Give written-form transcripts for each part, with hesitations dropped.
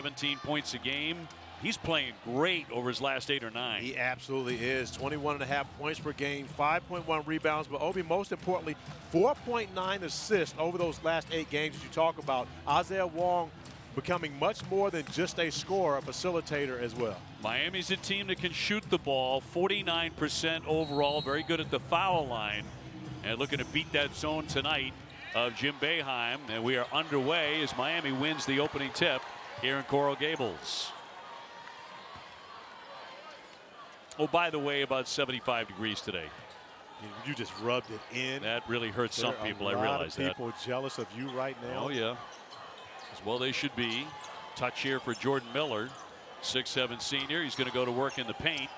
17 points a game. He's playing great over his last 8 or 9. He absolutely is. 21.5 points per game, 5.1 rebounds, but Obi, most importantly, 4.9 assists over those last 8 games that you talk about. Isaiah Wong becoming much more than just a scorer, a facilitator as well. Miami's a team that can shoot the ball, 49% overall, very good at the foul line, and looking to beat that zone tonight of Jim Boeheim. And we are underway as Miami wins the opening tip here in Coral Gables. Oh, by the way, about 75 degrees today. You just rubbed it in. That really hurts some people, I realize that. People jealous of you right now. Oh, yeah. As well they should be. Touch here for Jordan Miller, 6'7" senior. He's going to go to work in the paint,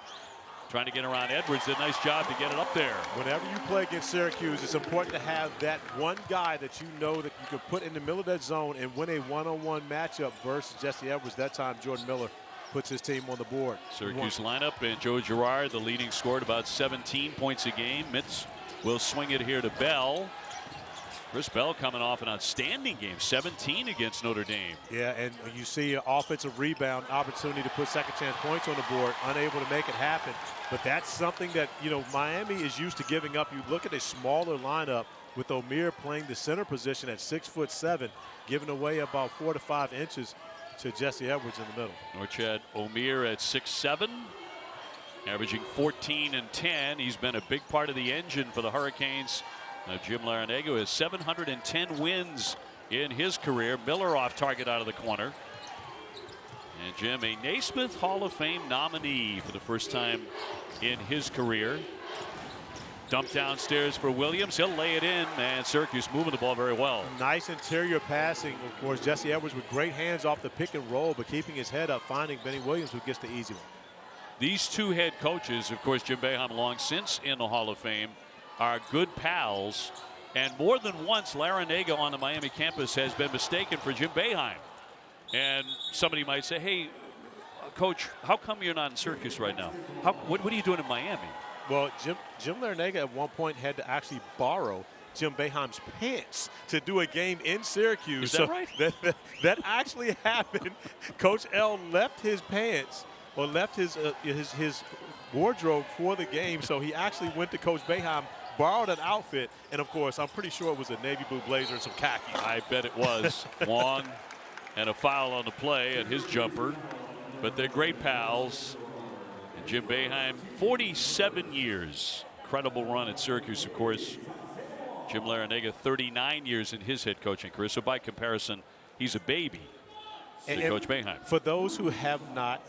trying to get around Edwards. Did a nice job to get it up there. Whenever you play against Syracuse, it's important to have that one guy that you know that you can put in the middle of that zone and win a one-on-one matchup versus Jesse Edwards. That time, Jordan Miller puts his team on the board. Syracuse lineup, and Joe Girard, the leading scorer, at about 17 points a game. Mintz will swing it here to Bell. Chris Bell coming off an outstanding game, 17 against Notre Dame. Yeah, and you see an offensive rebound opportunity to put second chance points on the board, unable to make it happen. But that's something that, you know, Miami is used to giving up. You look at a smaller lineup with Omier playing the center position at 6'7", giving away about 4 to 5 inches to Jesse Edwards in the middle. Norchad Omier at 6'7", averaging 14 and 10. He's been a big part of the engine for the Hurricanes. Jim Larenega has 710 wins in his career. Miller off target out of the corner. And Jim, a Naismith Hall of Fame nominee for the first time in his career. Dump downstairs for Williams. He'll lay it in, and Syracuse moving the ball very well. Nice interior passing. Of course, Jesse Edwards with great hands off the pick and roll, but keeping his head up, finding Benny Williams, who gets the easy one. These two head coaches, of course, Jim Boeheim long since in the Hall of Fame, are good pals. And more than once, Larenega on the Miami campus has been mistaken for Jim Boeheim. And somebody might say, hey, Coach, how come you're not in Syracuse right now? What are you doing in Miami? Well, Jim Larenega at one point had to actually borrow Jim Boeheim's pants to do a game in Syracuse. Is that right? That actually happened. Coach L left his pants or left his wardrobe for the game, so he actually went to Coach Boeheim, borrowed an outfit, and of course, I'm pretty sure it was a navy blue blazer and some khakis. I bet it was. Wong and a foul on the play at his jumper, but they're great pals. Jim Boeheim, 47 years. Incredible run at Syracuse, of course. Jim Larenega, 39 years in his head coaching career. So by comparison, he's a baby to Coach Boeheim. For those who have not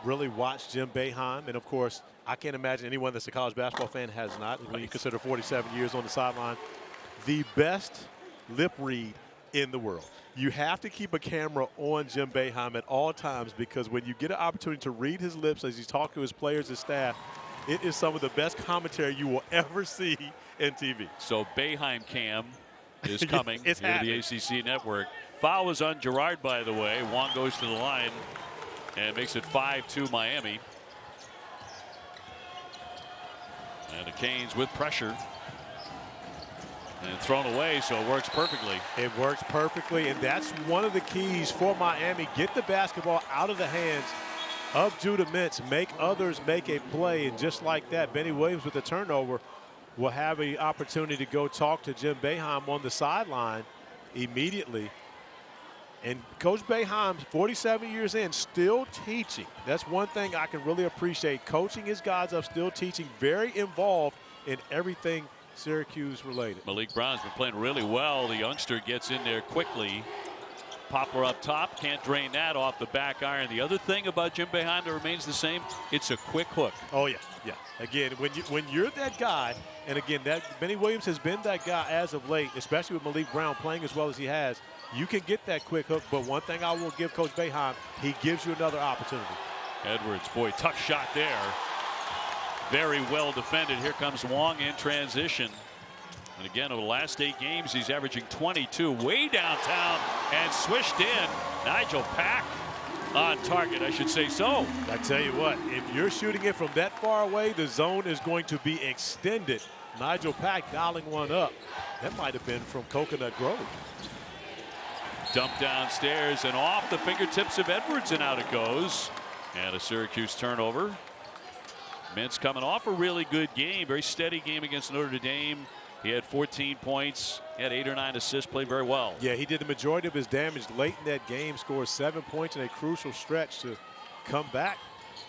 really watched Jim Boeheim, and of course, I can't imagine anyone that's a college basketball fan has not, when you consider 47 years on the sideline, the best lip read in the world. You have to keep a camera on Jim Boeheim at all times, because when you get an opportunity to read his lips as he's talking to his players and staff, it is some of the best commentary you will ever see in TV. So Boeheim Cam is coming it's here to the ACC network. Foul was on Girard, by the way. Wong goes to the line and makes it 5-2 Miami. And the Canes with pressure. And thrown away, so it works perfectly. It works perfectly, and that's one of the keys for Miami. Get the basketball out of the hands of Judah Mintz. Make others make a play, and just like that, Benny Williams with the turnover will have an opportunity to go talk to Jim Boeheim on the sideline immediately. And Coach Boeheim, 47 years in, still teaching. That's one thing I can really appreciate. Coaching his guys up, still teaching, very involved in everything Syracuse related. Malik Brown's been playing really well. The youngster gets in there quickly. Popper up top, can't drain that off the back iron. The other thing about Jim Boeheim that remains the same, it's a quick hook. Oh yeah, yeah. Again, when you're that guy, and again, that Benny Williams has been that guy as of late, especially with Malik Brown playing as well as he has. You can get that quick hook, but one thing I will give Coach Boeheim, he gives you another opportunity. Edwards, boy, tough shot there. Very well defended. Here comes Wong in transition. And again, over the last 8 games, he's averaging 22 way downtown and swished in. Nigel Pack on target, I should say so. I tell you what, if you're shooting it from that far away, the zone is going to be extended. Nigel Pack dialing one up. That might have been from Coconut Grove. Dumped downstairs and off the fingertips of Edwards, and out it goes. And a Syracuse turnover. Mintz coming off a really good game, very steady game against Notre Dame. He had 14 points, he had 8 or 9 assists, played very well. Yeah, he did the majority of his damage late in that game, scored 7 points in a crucial stretch to come back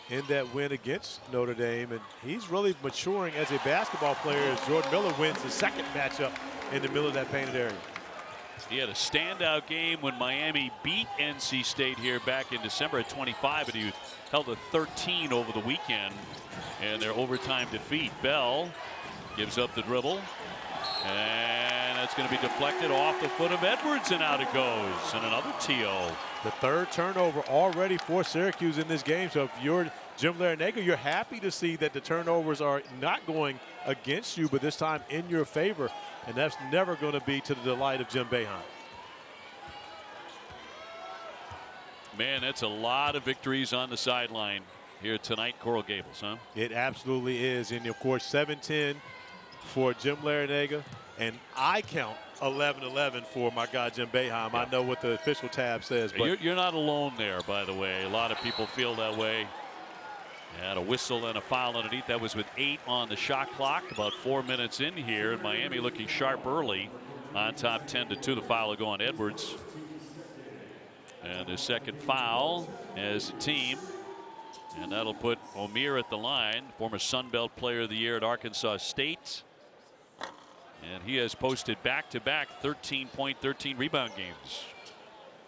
in that win against Notre Dame. And he's really maturing as a basketball player as Jordan Miller wins the second matchup in the middle of that painted area. He had a standout game when Miami beat NC State here back in December at 25, but he held a 13 over the weekend in their overtime defeat. Bell gives up the dribble, and it's going to be deflected off the foot of Edwards, and out it goes. And another TO. The third turnover already for Syracuse in this game. So if you're Jim Larenega, you're happy to see that the turnovers are not going against you, but this time in your favor. And that's never going to be to the delight of Jim Boeheim. Man, that's a lot of victories on the sideline here tonight, Coral Gables, huh? It absolutely is. And, of course, 7-10 for Jim Larenega. And I count 11-11 for my guy, Jim Boeheim. I know what the official tab says. But you're not alone there, by the way. A lot of people feel that way. And a whistle and a foul underneath. That was with 8 on the shot clock. About 4 minutes in here. And Miami looking sharp early on top 10-2. The foul will go on Edwards. And the second foul as a team. And that'll put Omier at the line. Former Sun Belt Player of the Year at Arkansas State. And he has posted back-to-back 13-point, 13-rebound games.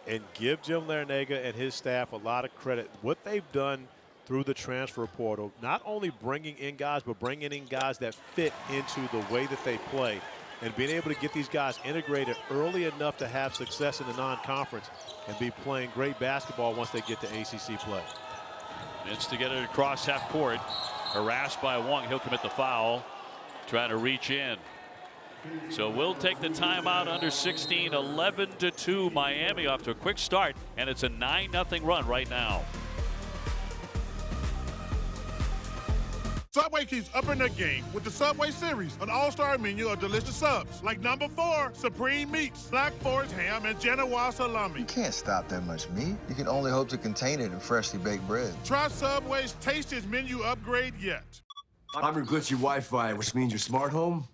And give Jim Larenega and his staff a lot of credit. What they've done through the transfer portal, not only bringing in guys, but bringing in guys that fit into the way that they play, and being able to get these guys integrated early enough to have success in the non-conference and be playing great basketball once they get to ACC play. Mintz to get it across half court, harassed by Wong. He'll commit the foul, trying to reach in. So we'll take the timeout under 16, 11-2. Miami off to a quick start, and it's a 9-0 run right now. Subway keeps upping their game with the Subway Series, an all-star menu of delicious subs like number 4, Supreme Meats, Black Forest Ham, and Genoa Salami. You can't stop that much meat. You can only hope to contain it in freshly baked bread. Try Subway's tastiest menu upgrade yet. I'm your glitchy Wi-Fi, which means your smart home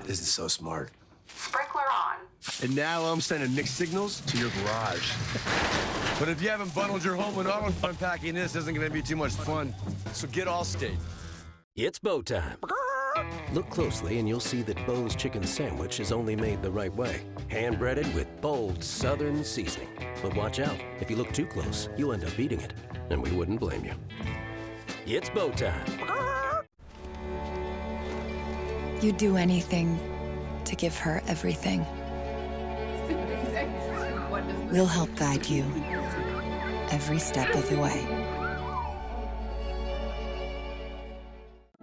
isn't so smart. Sprinkler on. And now I'm sending mixed signals to your garage. But if you haven't bundled your home with auto, unpacking this isn't going to be too much fun. So get Allstate. It's Bo time. Look closely and you'll see that Bo's chicken sandwich is only made the right way. Hand-breaded with bold Southern seasoning. But watch out. If you look too close, you'll end up eating it. And we wouldn't blame you. It's Bo time. You'd do anything to give her everything. We'll help guide you every step of the way.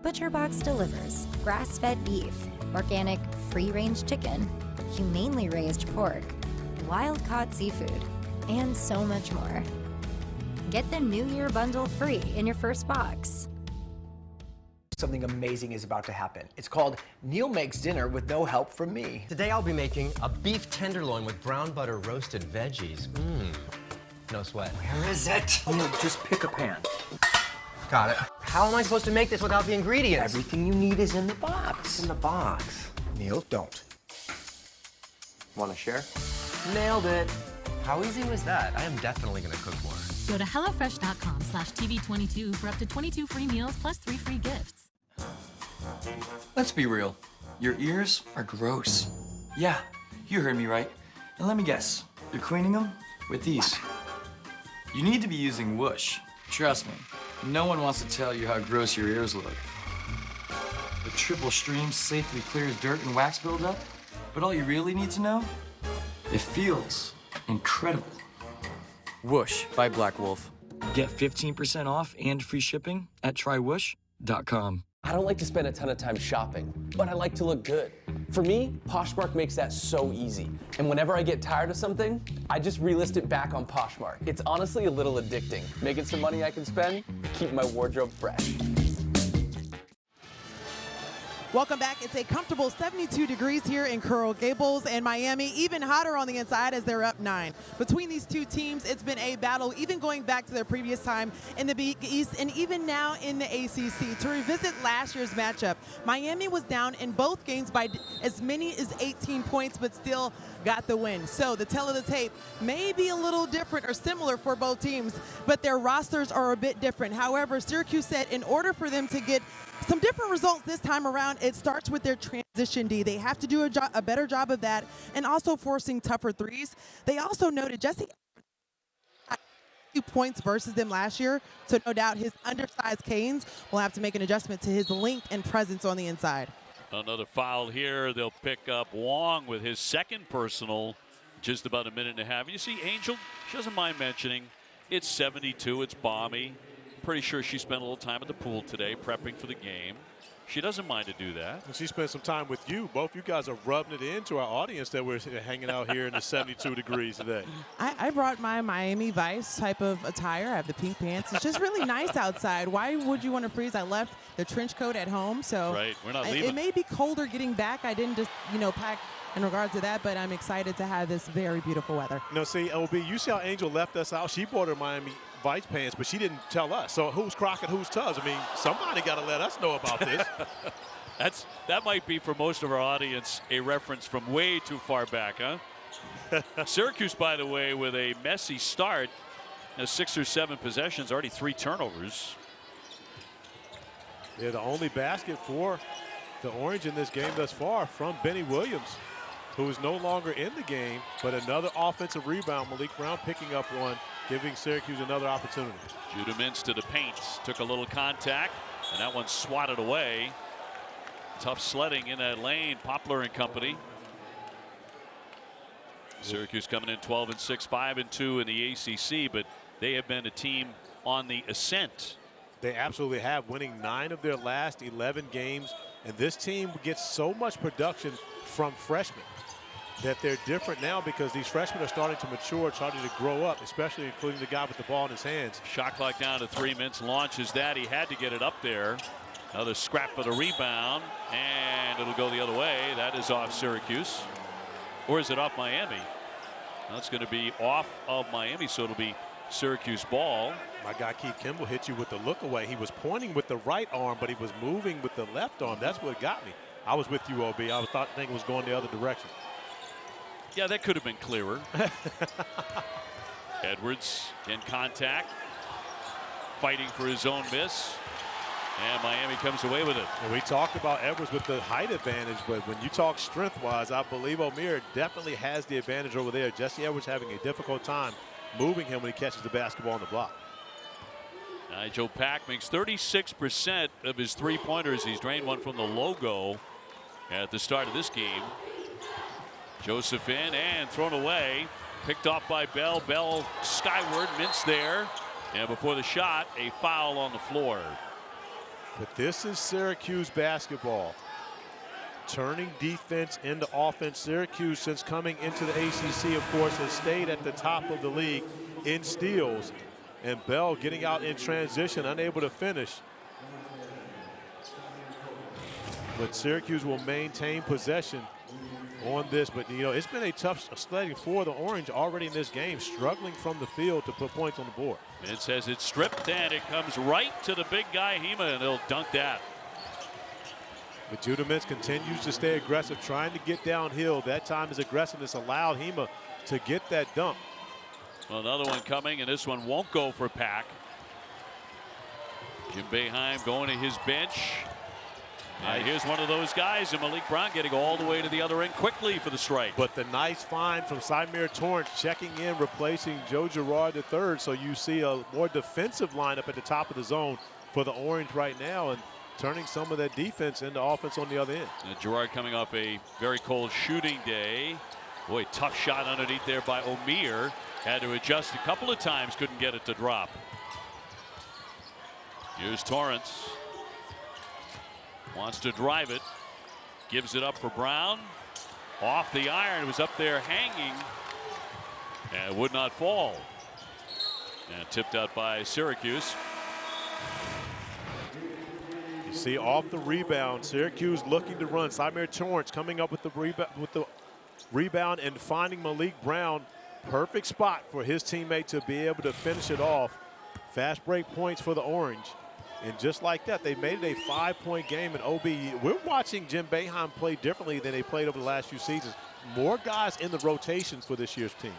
ButcherBox delivers grass-fed beef, organic, free-range chicken, humanely raised pork, wild-caught seafood, and so much more. Get the New Year bundle free in your first box. Something amazing is about to happen. It's called Neil Makes Dinner with no help from me. Today I'll be making a beef tenderloin with brown butter roasted veggies. No sweat. Where is it? Neil, just pick a pan. Got it. How am I supposed to make this without the ingredients? Everything you need is in the box. In the box. Neil, don't. Want to share? Nailed it. How easy was that? I am definitely gonna cook more. Go to HelloFresh.com/TV22 for up to 22 free meals plus 3 free gifts. Let's be real. Your ears are gross. Yeah, you heard me right. And let me guess, you're cleaning them with these. You need to be using Whoosh. Trust me, no one wants to tell you how gross your ears look. The triple stream safely clears dirt and wax buildup, but all you really need to know, it feels incredible. Whoosh by Black Wolf. Get 15% off and free shipping at trywhoosh.com. I don't like to spend a ton of time shopping, but I like to look good. For me, Poshmark makes that so easy. And whenever I get tired of something, I just relist it back on Poshmark. It's honestly a little addicting, making some money I can spend, keep my wardrobe fresh. Welcome back. It's a comfortable 72 degrees here in Coral Gables, and Miami even hotter on the inside as they're up 9. Between these two teams, it's been a battle, even going back to their previous time in the Big East and even now in the ACC. To revisit last year's matchup, Miami was down in both games by as many as 18 points, but still got the win. So the tell of the tape may be a little different or similar for both teams, but their rosters are a bit different. However, Syracuse said in order for them to get some different results this time around, it starts with their transition D. They have to do a better job of that, and also forcing tougher threes. They also noted Jesse 2 points versus them last year, so no doubt his undersized Canes will have to make an adjustment to his length and presence on the inside. Another foul here. They'll pick up Wong with his second personal, just about a minute and a half. You see Angel, she doesn't mind mentioning, it's 72, it's balmy. Pretty sure she spent a little time at the pool today prepping for the game. She doesn't mind to do that. And she spent some time with you. Both you guys are rubbing it into our audience that we're hanging out here in the 72 degrees today. I brought my Miami Vice type of attire. I have the pink pants. It's just really nice outside. Why would you want to freeze? I left the trench coat at home, so right, we're not leaving. It may be colder getting back. I didn't just, pack in regards to that, but I'm excited to have this very beautiful weather. No, see, OB, you see how Angel left us out? She bought her Miami Vice pants, but she didn't tell us. So who's Crockett, who's Tubbs? I mean, somebody got to let us know about this. That might be for most of our audience a reference from way too far back, huh? Syracuse, by the way, with a messy start, 6 or 7 possessions, already 3 turnovers. Yeah, the only basket for the Orange in this game thus far from Benny Williams, who is no longer in the game, but another offensive rebound. Malik Brown picking up one, giving Syracuse another opportunity. Judah Mintz to the paint, took a little contact, and that one swatted away. Tough sledding in that lane, Poplar and company. Syracuse coming in 12-6, 5-2 in the ACC, but they have been a team on the ascent. They absolutely have, winning 9 of their last 11 games, and this team gets so much production from freshmen that they're different now because these freshmen are starting to mature, starting to grow up, especially including the guy with the ball in his hands. Shot clock down to 3 minutes, launches that. He had to get it up there. Another scrap for the rebound, and it'll go the other way. That is off Syracuse. Or is it off Miami? That's going to be off of Miami, so it'll be Syracuse ball. My guy Keith Kimball hit you with the look away. He was pointing with the right arm, but he was moving with the left arm. That's what got me. I was with you, OB. I was thinking it was going the other direction. Yeah, that could have been clearer. Edwards in contact, fighting for his own miss. And Miami comes away with it. And we talked about Edwards with the height advantage, but when you talk strength-wise, I believe Omier definitely has the advantage over there. Jesse Edwards having a difficult time moving him when he catches the basketball on the block. Nigel Pack makes 36% of his three-pointers. He's drained one from the logo at the start of this game. Joseph in and thrown away. Picked off by Bell. Bell skyward, Mintz there. And before the shot, a foul on the floor. But this is Syracuse basketball. Turning defense into offense. Syracuse, since coming into the ACC, of course, has stayed at the top of the league in steals. And Bell getting out in transition, unable to finish. But Syracuse will maintain possession on this. But, you know, it's been a tough sledding for the Orange already in this game, struggling from the field to put points on the board. It says it's stripped, and it comes right to the big guy, Hema, and he'll dunk that. But Judah Mintz continues to stay aggressive, trying to get downhill. That time his aggressiveness allowed Hema to get that dunk. Well, another one coming, and this one won't go for Pack. Jim Boeheim going to his bench. And here's one of those guys, and Malik Brown getting all the way to the other end quickly for the strike. But the nice find from Symir Torrance checking in, replacing Joe Girard III. So you see a more defensive lineup at the top of the zone for the Orange right now, and turning some of that defense into offense on the other end. And Girard coming off a very cold shooting day. Boy, tough shot underneath there by Omier. Had to adjust a couple of times, couldn't get it to drop. Here's Torrance. Wants to drive it. Gives it up for Brown. Off the iron. It was up there hanging. And it would not fall. And tipped out by Syracuse. You see off the rebound, Syracuse looking to run. Symir Torrance coming up with the rebound and finding Malik Brown. Perfect spot for his teammate to be able to finish it off. Fast break points for the Orange. And just like that, they made it a 5-point game in OB. We're watching Jim Boeheim play differently than they played over the last few seasons. More guys in the rotations for this year's team.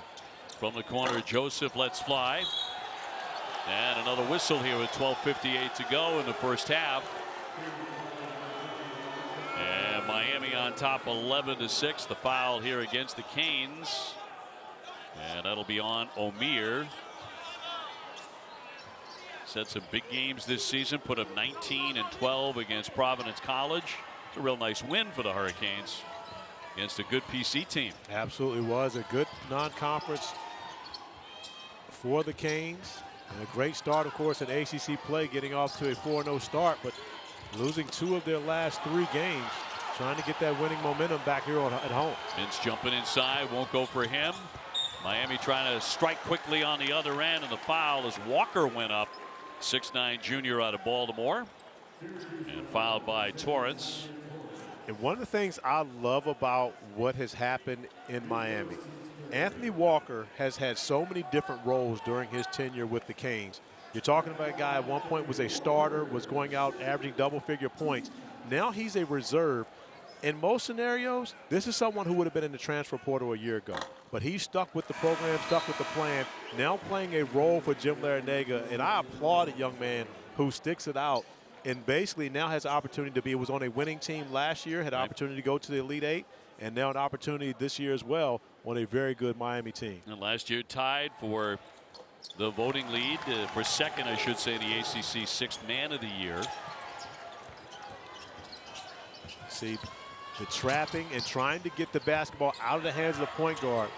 From the corner, Joseph lets fly. And another whistle here with 12:58 to go in the first half. And Miami on top 11-6. The foul here against the Canes. And that'll be on Omier. Set some big games this season. Put up 19 and 12 against Providence College. It's a real nice win for the Hurricanes against a good PC team. Absolutely was a good non-conference for the Canes. And a great start, of course, in ACC play, getting off to a 4-0 start, but losing 2 of their last 3 games. Trying to get that winning momentum back here at home. Mintz jumping inside, won't go for him. Miami trying to strike quickly on the other end, and the foul as Walker went up. 6'9" junior out of Baltimore, and fouled by Torrance. And one of the things I love about what has happened in Miami, Anthony Walker has had so many different roles during his tenure with the Canes. You're talking about a guy at one point was a starter, was going out averaging double-figure points. Now he's a reserve. In most scenarios, this is someone who would have been in the transfer portal a year ago. But he's stuck with the program, stuck with the plan, now playing a role for Jim Larenega. And I applaud a young man who sticks it out and basically now has an opportunity to be, was on a winning team last year, had an opportunity to go to the Elite Eight, and now an opportunity this year as well on a very good Miami team. And last year tied for the voting lead, for second, I should say, in the ACC 6th Man of the Year. See the trapping and trying to get the basketball out of the hands of the point guard.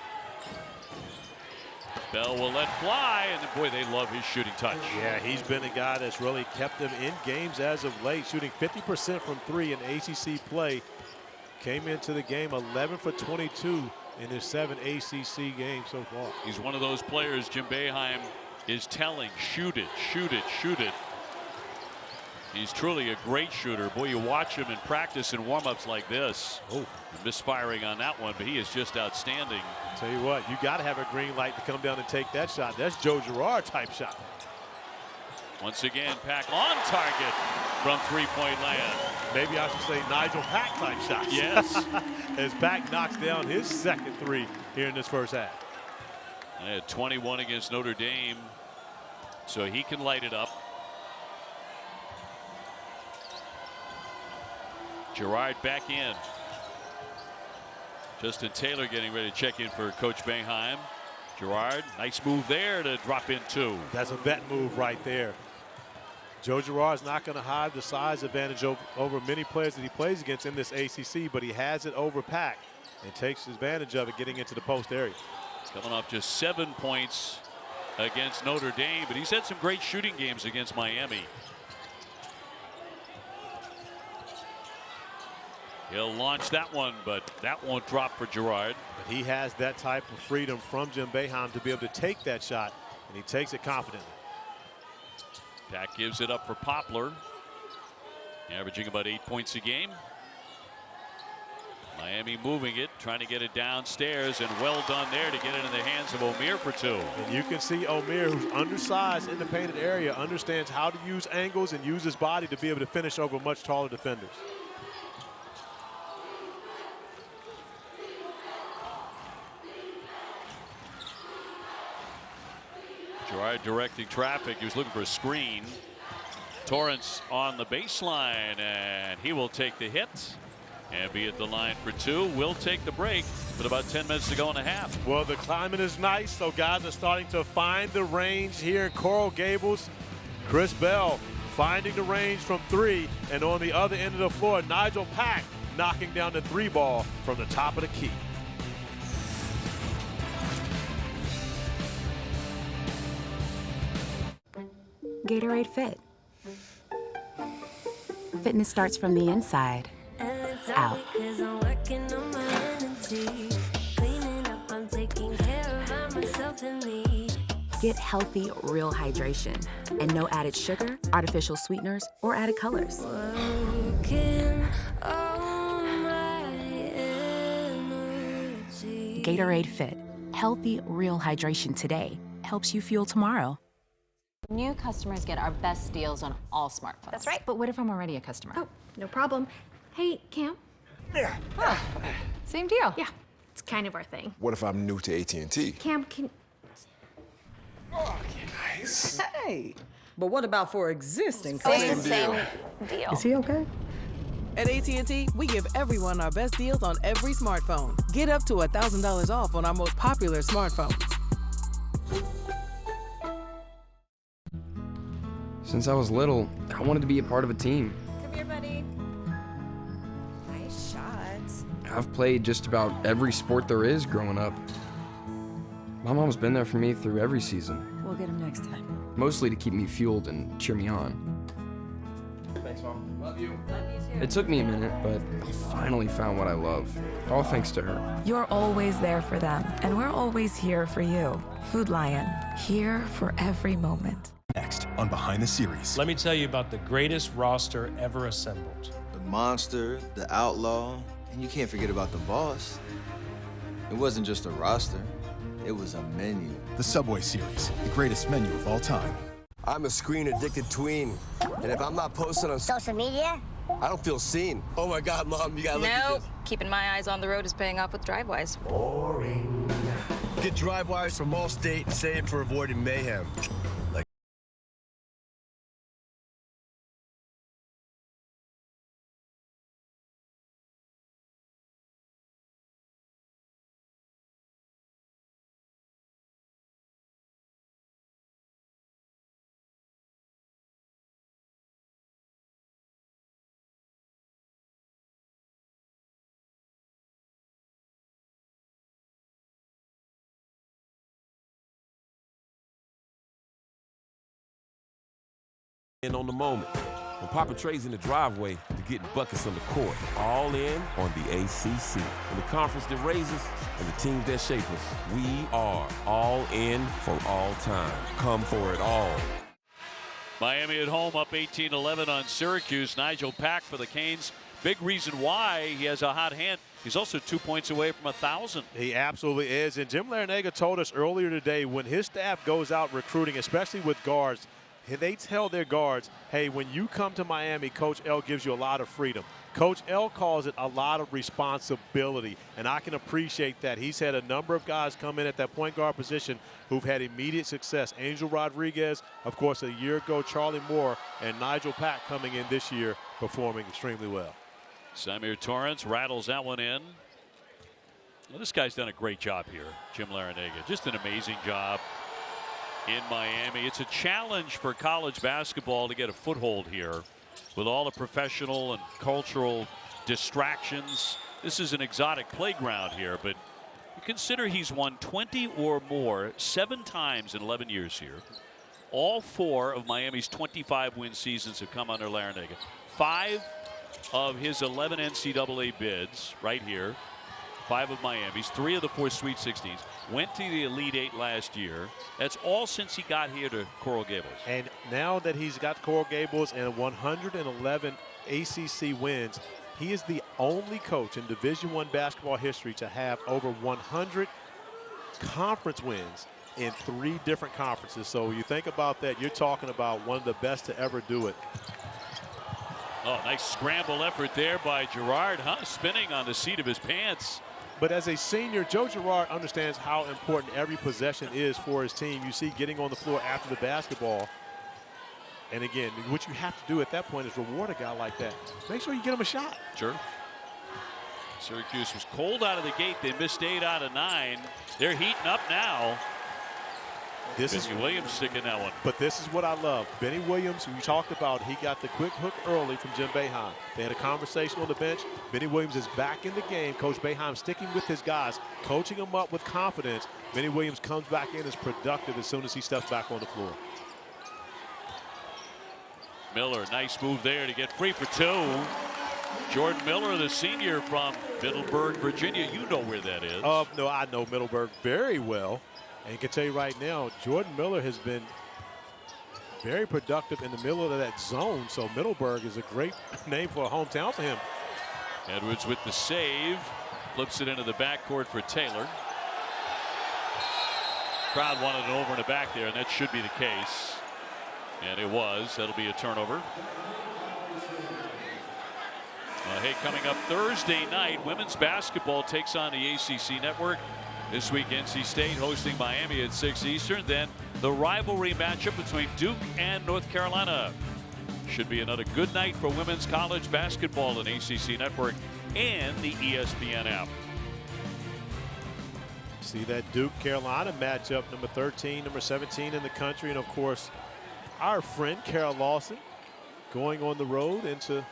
Bell will let fly, and boy, they love his shooting touch. Yeah, he's been a guy that's really kept them in games as of late, shooting 50% from 3 in ACC play. Came into the game 11 for 22 in his 7 ACC games so far. He's one of those players Jim Boeheim is telling, shoot it, shoot it, shoot it. He's truly a great shooter. Boy, you watch him in practice and warm-ups like this. Oh, misfiring on that one, but he is just outstanding. Tell you what, you got to have a green light to come down and take that shot. That's Joe Girard type shot. Once again, Pack on target from three-point land. Maybe I should say Nigel Pack type shot. Yes. As Pack knocks down his second 3 here in this first half. They had 21 against Notre Dame, so he can light it up. Girard back in. Justin Taylor getting ready to check in for Coach Boeheim. Girard, nice move there to drop in 2. That's a vet move right there. Joe Girard's not going to hide the size advantage over many players that he plays against in this ACC, but he has it over Pack and takes advantage of it getting into the post area. Coming off just 7 points against Notre Dame, but he's had some great shooting games against Miami. He'll launch that one, but that won't drop for Girard. But he has that type of freedom from Jim Boeheim to be able to take that shot, and he takes it confidently. Pack gives it up for Poplar, averaging about 8 points a game. Miami moving it, trying to get it downstairs, and well done there to get it in the hands of Omier for 2. And you can see Omier, who's undersized in the painted area, understands how to use angles and use his body to be able to finish over much taller defenders. Girard directing traffic. He was looking for a screen. Torrance on the baseline, and he will take the hit and be at the line for 2. We'll take the break with about 10 minutes to go in the half. Well, the climate is nice, so guys are starting to find the range here in Coral Gables. Chris Bell finding the range from 3, and on the other end of the floor, Nigel Pack knocking down the 3 ball from the top of the key. Gatorade Fit. Fitness starts from the inside out. Get healthy, real hydration. And no added sugar, artificial sweeteners, or added colors. Gatorade Fit. Healthy, real hydration today helps you fuel tomorrow. New customers get our best deals on all smartphones. That's right. But what if I'm already a customer? Oh, no problem. Hey, Cam. Yeah. Oh, same deal. Yeah, it's kind of our thing. What if I'm new to AT&T? Cam, can... Oh, nice. Hey, but what about for existing Same customers? deal. Is he okay? At AT&T, we give everyone our best deals on every smartphone. Get up to $1,000 off on our most popular smartphones. Since I was little, I wanted to be a part of a team. Come here, buddy. Nice shots. I've played just about every sport there is growing up. My mom's been there for me through every season, We'll get him next time. mostly to keep me fueled and cheer me on. Thanks, Mom. Love you. It took me a minute, but I finally found what I love, all thanks to her. You're always there for them, and we're always here for you. Food Lion, here for every moment. Next on Behind the Series. Let me tell you about the greatest roster ever assembled. The Monster, the Outlaw, and you can't forget about the Boss. It wasn't just a roster, it was a menu. The Subway Series, the greatest menu of all time. I'm a screen-addicted tween, and if I'm not posted on Social media? I don't feel seen. Oh my God, Mom, you gotta look at No, this. keeping my eyes on the road is paying off with Drivewise. Boring. Get Drivewise from Allstate and save for avoiding mayhem. Like in on the moment. When Papa Trey's in the driveway to get buckets on the court. All in on the ACC. In the conference that raises and the teams that shape us, we are all in for all time. Come for it all. Miami at home up 18-11 on Syracuse. Nigel Pack for the Canes. Big reason why he has a hot hand. He's also 2 points away from 1,000. He absolutely is. And Jim Larenega told us earlier today, when his staff goes out recruiting, especially with guards, they tell their guards, hey, when you come to Miami, Coach L gives you a lot of freedom. Coach L calls it a lot of responsibility, and I can appreciate that. He's had a number of guys come in at that point guard position who've had immediate success. Angel Rodriguez, of course, a year ago, Charlie Moore, and Nigel Pack coming in this year performing extremely well. Samir Torrance rattles that one in. Well, this guy's done a great job here, Jim Larenega. Just an amazing job in Miami. It's a challenge for college basketball to get a foothold here with all the professional and cultural distractions. This is an exotic playground here, but you consider he's won 20 or more 7 times in 11 years here. All 4 of Miami's 25-win seasons have come under Larenega. 5 of his 11 NCAA bids right here. 5 of Miami's, 3 of the 4 Sweet 16s. Went to the Elite 8 last year. That's all since he got here to Coral Gables. And now that he's got Coral Gables and 111 ACC wins, he is the only coach in Division I basketball history to have over 100 conference wins in 3 different conferences. So you think about that, you're talking about one of the best to ever do it. Oh, nice scramble effort there by Girard, spinning on the seat of his pants. But as a senior, Joe Girard understands how important every possession is for his team. You see getting on the floor after the basketball. And again, what you have to do at that point is reward a guy like that. Make sure you get him a shot. Sure. Syracuse was cold out of the gate. They missed 8 out of 9. They're heating up now. Benny Williams sticking that one. But this is what I love. Benny Williams, who you talked about, he got the quick hook early from Jim Boeheim. They had a conversation on the bench. Benny Williams is back in the game. Coach Boeheim sticking with his guys, coaching them up with confidence. Benny Williams comes back in as productive as soon as he steps back on the floor. Miller, nice move there to get free for 2. Jordan Miller, the senior from Middleburg, Virginia. You know where that is. No, I know Middleburg very well. And you can tell you right now, Jordan Miller has been very productive in the middle of that zone. So Middleburg is a great name for a hometown for him. Edwards with the save. Flips it into the backcourt for Taylor. Crowd wanted an over and a back there, and that should be the case. And it was. That'll be a turnover. Hey, coming up Thursday night, women's basketball takes on the ACC network. This week, NC State hosting Miami at 6 Eastern. Then the rivalry matchup between Duke and North Carolina. Should be another good night for women's college basketball on ACC network and the ESPN app. See that Duke-Carolina matchup, number 13, number 17 in the country. And, of course, our friend Carol Lawson going on the road into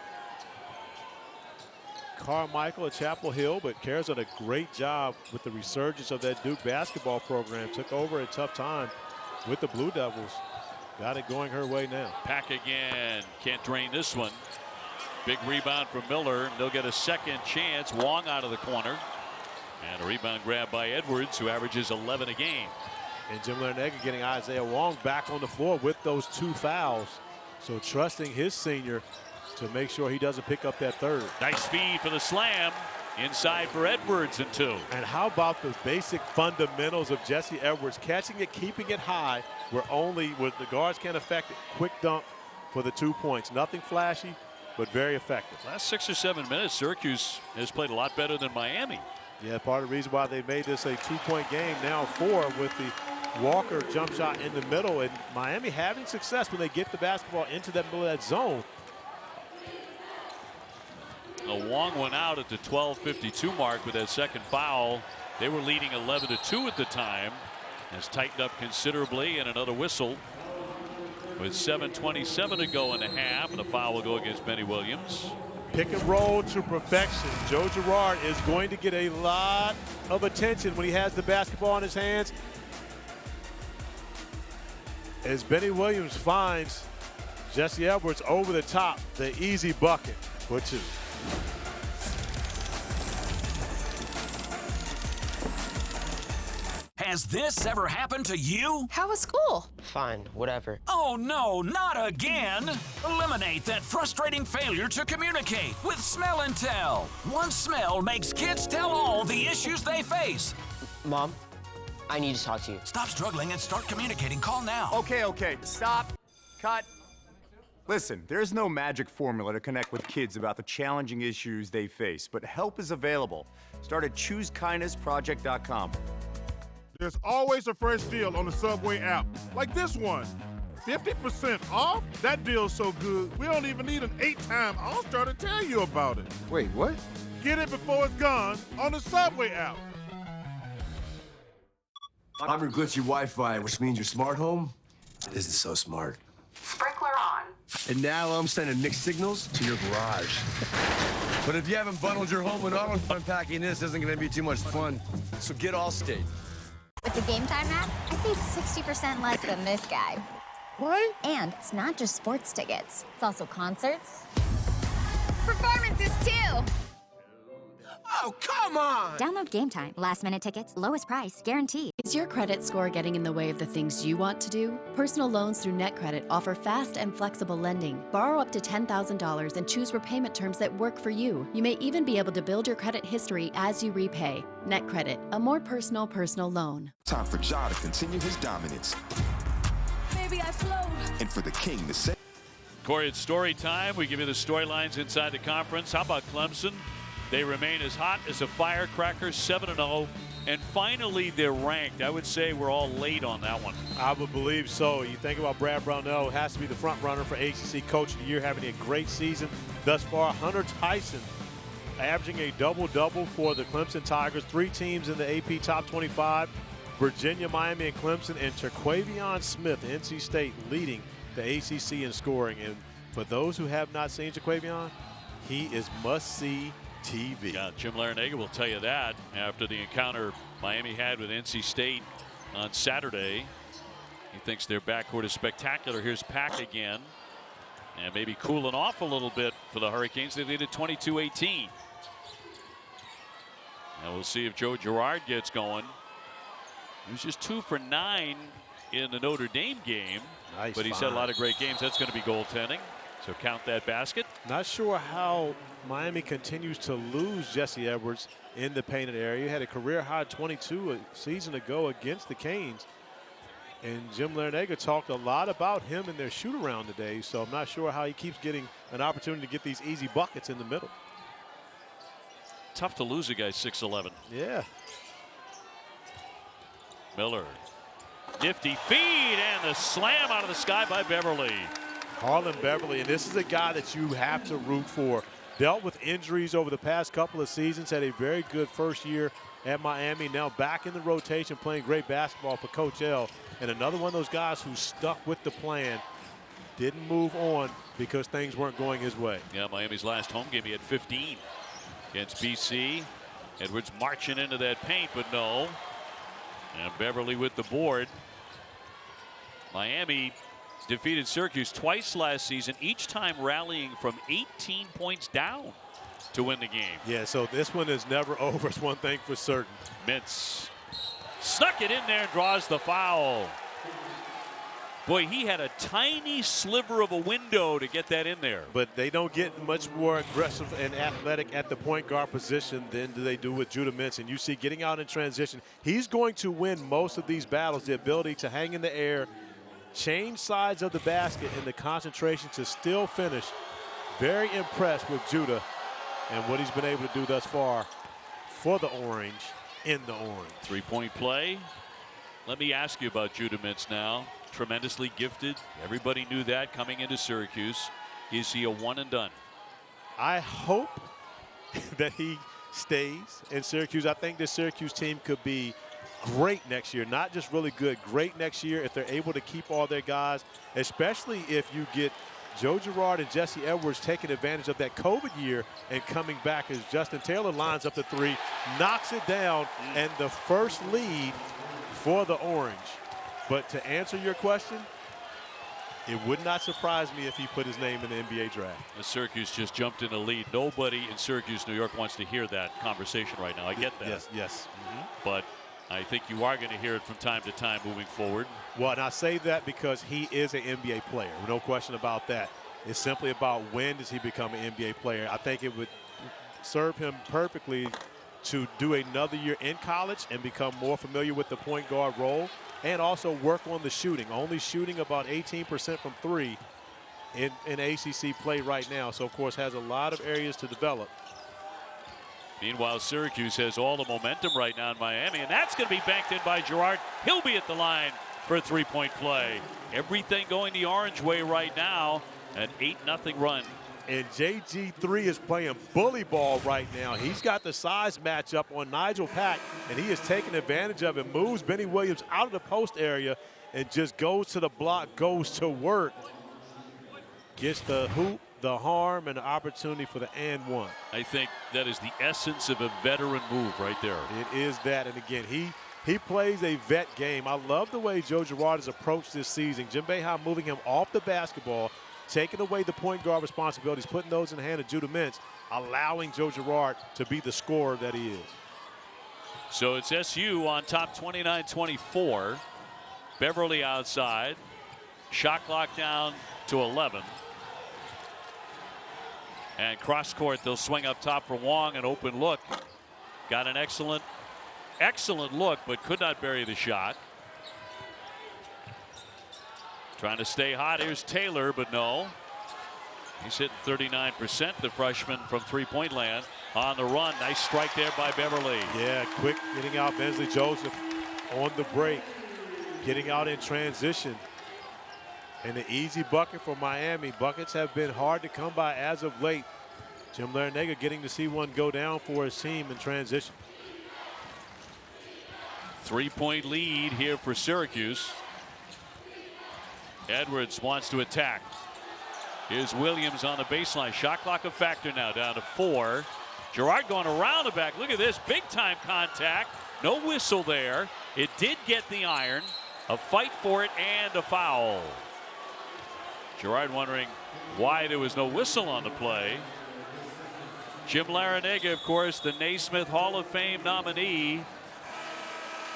Carmichael at Chapel Hill. But Carol's done a great job with the resurgence of that Duke basketball program. Took over a tough time with the Blue Devils. Got it going her way now. Pack again. Can't drain this one. Big rebound from Miller. They'll get a second chance. Wong out of the corner. And a rebound grab by Edwards, who averages 11 a game. And Jim Larenega getting Isaiah Wong back on the floor with those 2 fouls. So trusting his senior to make sure he doesn't pick up that third. Nice feed for the slam. Inside for Edwards and 2. And how about the basic fundamentals of Jesse Edwards, catching it, keeping it high, where the guards can't affect it. Quick dunk for the 2 points. Nothing flashy, but very effective. Last 6 or 7 minutes, Syracuse has played a lot better than Miami. Yeah, part of the reason why they made this a 2-point game, now 4 with the Walker jump shot in the middle. And Miami having success when they get the basketball into that middle of that zone. Wong went out at the 12:52 mark with that second foul. They were leading 11-2 at the time. Has tightened up considerably, and another whistle with 7:27 to go in the half, and a foul will go against Benny Williams. Pick and roll to perfection. Joe Girard is going to get a lot of attention when he has the basketball in his hands. As Benny Williams finds Jesse Edwards over the top, the easy bucket for 2. Has this ever happened to you? How was school? Fine, whatever. Oh no, not again! Eliminate that frustrating failure to communicate with Smell and Tell. One smell makes kids tell all the issues they face. Mom, I need to talk to you. Stop struggling and start communicating. Call now. Okay, stop. Cut. Listen, there's no magic formula to connect with kids about the challenging issues they face, but help is available. Start at ChooseKindnessProject.com. There's always a fresh deal on the Subway app, like this one. 50% off? That deal's so good, we don't even need an 8-time All-Star to tell you about it. Wait, what? Get it before it's gone on the Subway app. I'm your glitchy Wi-Fi, which means your smart home isn't so smart. Sprinkler on. And now I'm sending mixed signals to your garage. But if you haven't bundled your home with auto, unpacking this isn't going to be too much fun. So get Allstate. With the Game Time app, I paid 60% less than this guy. What? And it's not just sports tickets. It's also concerts. Performances, too! Oh, come on! Download Game Time. Last-minute tickets, lowest price, guaranteed. Is your credit score getting in the way of the things you want to do? Personal loans through NetCredit offer fast and flexible lending. Borrow up to $10,000 and choose repayment terms that work for you. You may even be able to build your credit history as you repay. NetCredit, a more personal loan. Time for Ja to continue his dominance. Baby, I flowed. And for the king to say. Corey, it's story time. We give you the storylines inside the conference. How about Clemson? They remain as hot as a firecracker, 7-0. And finally, they're ranked. I would say we're all late on that one. I would believe so. You think about Brad Brownell, has to be the front runner for ACC Coach of the Year, having a great season thus far. Hunter Tyson averaging a double-double for the Clemson Tigers. 3 teams in the AP Top 25. Virginia, Miami, and Clemson. And Terquavion Smith, NC State, leading the ACC in scoring. And for those who have not seen Terquavion, he is must-see TV. Yeah, Jim Larenega will tell you that after the encounter Miami had with NC State on Saturday. He thinks their backcourt is spectacular. Here's Pack again. And maybe cooling off a little bit for the Hurricanes. They lead at 22-18. And we'll see if Joe Girard gets going. He was just 2 for 9 in the Notre Dame game. Nice but he's find. had a lot of great games. That's going to be goaltending. So count that basket. Not sure how Miami continues to lose Jesse Edwards in the painted area. He had a career high 22 a season ago against the Canes. And Jim Larenega talked a lot about him in their shoot around today. So I'm not sure how he keeps getting an opportunity to get these easy buckets in the middle. Tough to lose a guy 6'11". Yeah. Miller. Nifty feed and the slam out of the sky by Beverly. Harlond Beverly, and this is a guy that you have to root for. Dealt with injuries over the past couple of seasons, had a very good first year at Miami, now back in the rotation playing great basketball for Coach L. And another one of those guys who stuck with the plan, didn't move on because things weren't going his way. Yeah, Miami's last home game, he had 15 against BC. Edwards marching into that paint, but no. And Beverly with the board. Miami defeated Syracuse twice last season, each time rallying from 18 points down to win the game. Yeah, so this one is never over. It's one thing for certain. Mintz snuck it in there and draws the foul. Boy, he had a tiny sliver of a window to get that in there. But they don't get much more aggressive and athletic at the point guard position than do they do with Judah Mintz. And you see getting out in transition, he's going to win most of these battles, the ability to hang in the air, change sides of the basket, and the concentration to still finish. Very impressed with Judah and what he's been able to do thus far for the Orange in the Orange. 3-point play. Let me ask you about Judah Mintz now. Tremendously gifted. Everybody knew that coming into Syracuse. Is he a one and done? I hope that he stays in Syracuse. I think this Syracuse team could be great next year. Not just really good, great next year if they're able to keep all their guys, especially if you get Joe Girard and Jesse Edwards taking advantage of that COVID year and coming back as Justin Taylor lines up the three, knocks it down, and the first lead for the Orange. But to answer your question, it would not surprise me if he put his name in the NBA draft. The Syracuse just jumped in the lead. Nobody in Syracuse, New York wants to hear that conversation right now. I get that. Yes, yes. But I think you are going to hear it from time to time moving forward. Well, and I say that because he is an NBA player. No question about that. It's simply about when does he become an NBA player. I think it would serve him perfectly to do another year in college and become more familiar with the point guard role and also work on the shooting. Only shooting about 18% from three in ACC play right now. So, of course, has a lot of areas to develop. Meanwhile, Syracuse has all the momentum right now in Miami, and that's going to be banked in by Girard. He'll be at the line for a three-point play. Everything going the Orange way right now. An 8-0 run. And JG3 is playing bully ball right now. He's got the size matchup on Nigel Pack, and he is taking advantage of it. Moves Benny Williams out of the post area and just goes to the block, goes to work. Gets the hoop, the harm, and the opportunity for the and one. I think that is the essence of a veteran move right there. It is that, and again, he plays a vet game. I love the way Joe Girard has approached this season. Jim Boeheim moving him off the basketball, taking away the point guard responsibilities, putting those in the hand of Judah Mintz, allowing Joe Girard to be the scorer that he is. So it's SU on top 29-24. Beverly outside. Shot clock down to 11. And cross court, they'll swing up top for Wong. An open look. Got an excellent look, but could not bury the shot. Trying to stay hot. Here's Taylor, but no. He's hitting 39%, the freshman from three-point land. On the run, nice strike there by Beverly. Yeah, quick getting out Bensley Joseph on the break. Getting out in transition. And an easy bucket for Miami. Buckets have been hard to come by as of late. Jim Larenega getting to see one go down for his team in transition. 3-point lead here for Syracuse. Edwards wants to attack. Here's Williams on the baseline. Shot clock a factor now, down to 4. Girard going around the back. Look at this, big time contact. No whistle there. It did get the iron. A fight for it and a foul. Girard wondering why there was no whistle on the play. Jim Larenega, of course, the Naismith Hall of Fame nominee.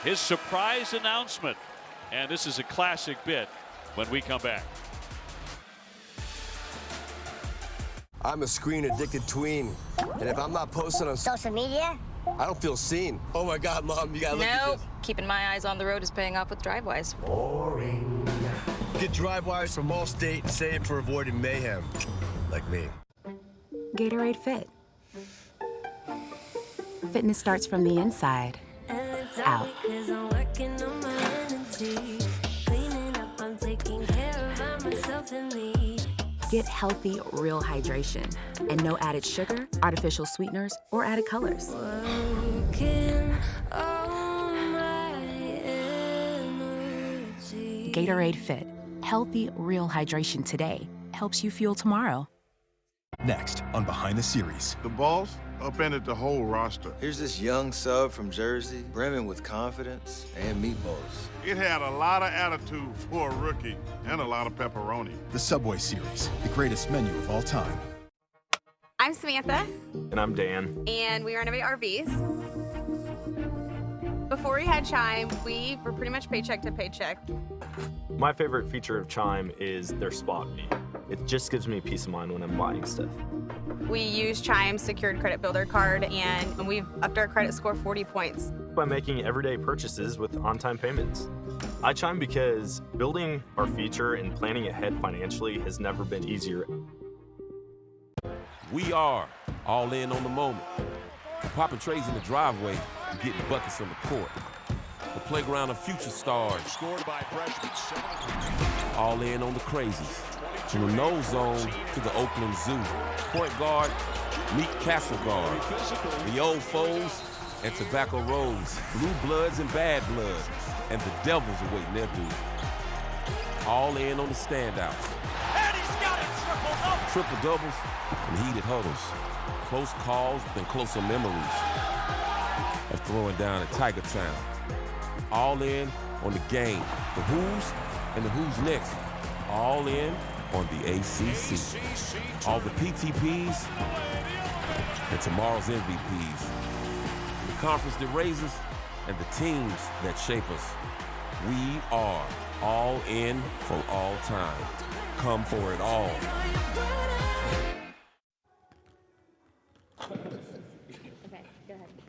his surprise announcement. And this is a classic bit when we come back. I'm a screen-addicted tween, and if I'm not posted on social media, I don't feel seen. Oh my God, Mom, you gotta look at No, this. keeping my eyes on the road is paying off with Drivewise. Boring. Get Drivewise from Allstate and save for avoiding mayhem, like me. Gatorade Fit. Fitness starts from the inside out. Get healthy, real hydration and no added sugar, artificial sweeteners, or added colors. Gatorade Fit. Healthy, real hydration today helps you fuel tomorrow. Next on Behind the Series. The boss upended the whole roster. Here's this young sub from Jersey, brimming with confidence and meatballs. It had a lot of attitude for a rookie and a lot of pepperoni. The Subway Series, the greatest menu of all time. I'm Samantha. And I'm Dan. And we renovate RVs. Before we had Chime, we were pretty much paycheck to paycheck. My favorite feature of Chime is their spot me. It just gives me peace of mind when I'm buying stuff. We use Chime's secured credit builder card, and we've upped our credit score 40 points. By making everyday purchases with on-time payments. I Chime because building our future and planning ahead financially has never been easier. We are all in on the moment. Popping trays in the driveway and getting buckets on the court. The playground of future stars. Scored by freshman. All in on the crazies. From the nose zone to the Oakland Zoo. Point guard, meet Castle Guard. The old foes and Tobacco Rose. Blue Bloods and Bad Bloods. And the Devils awaiting their due. All in on the standouts. And he's got it, Triple doubles and heated huddles. Close calls and closer memories of throwing down at Tiger Town. All in on the game, the who's and the who's next. All in on the ACC. All the PTPs and tomorrow's MVPs. The conference that raises and the teams that shape us. We are all in for all time. Come for it all.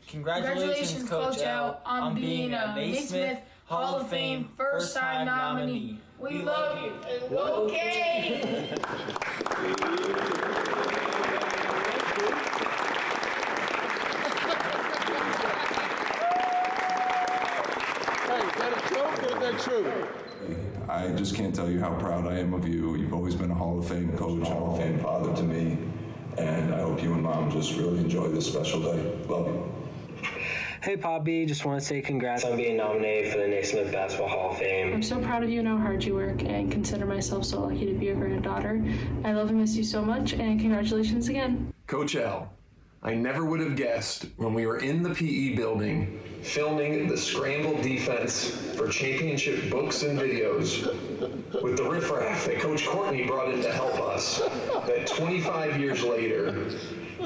Congratulations, Coach L, on being a Naismith Hall of Fame first-time nominee. We love you. Okay. I just can't tell you how proud I am of you. You've always been a Hall of Fame coach, Hall of Fame father to me, and I hope you and Mom just really enjoy this special day. Love you. Hey, Poppy, just want to say congrats on being nominated for the Naismith Basketball Hall of Fame. I'm so proud of you and how hard you work, and consider myself so lucky to be your granddaughter. I love and miss you so much, and congratulations again. Coach L, I never would have guessed when we were in the PE building filming the scramble defense for championship books and videos with the riffraff that Coach Courtney brought in to help us, that 25 years later,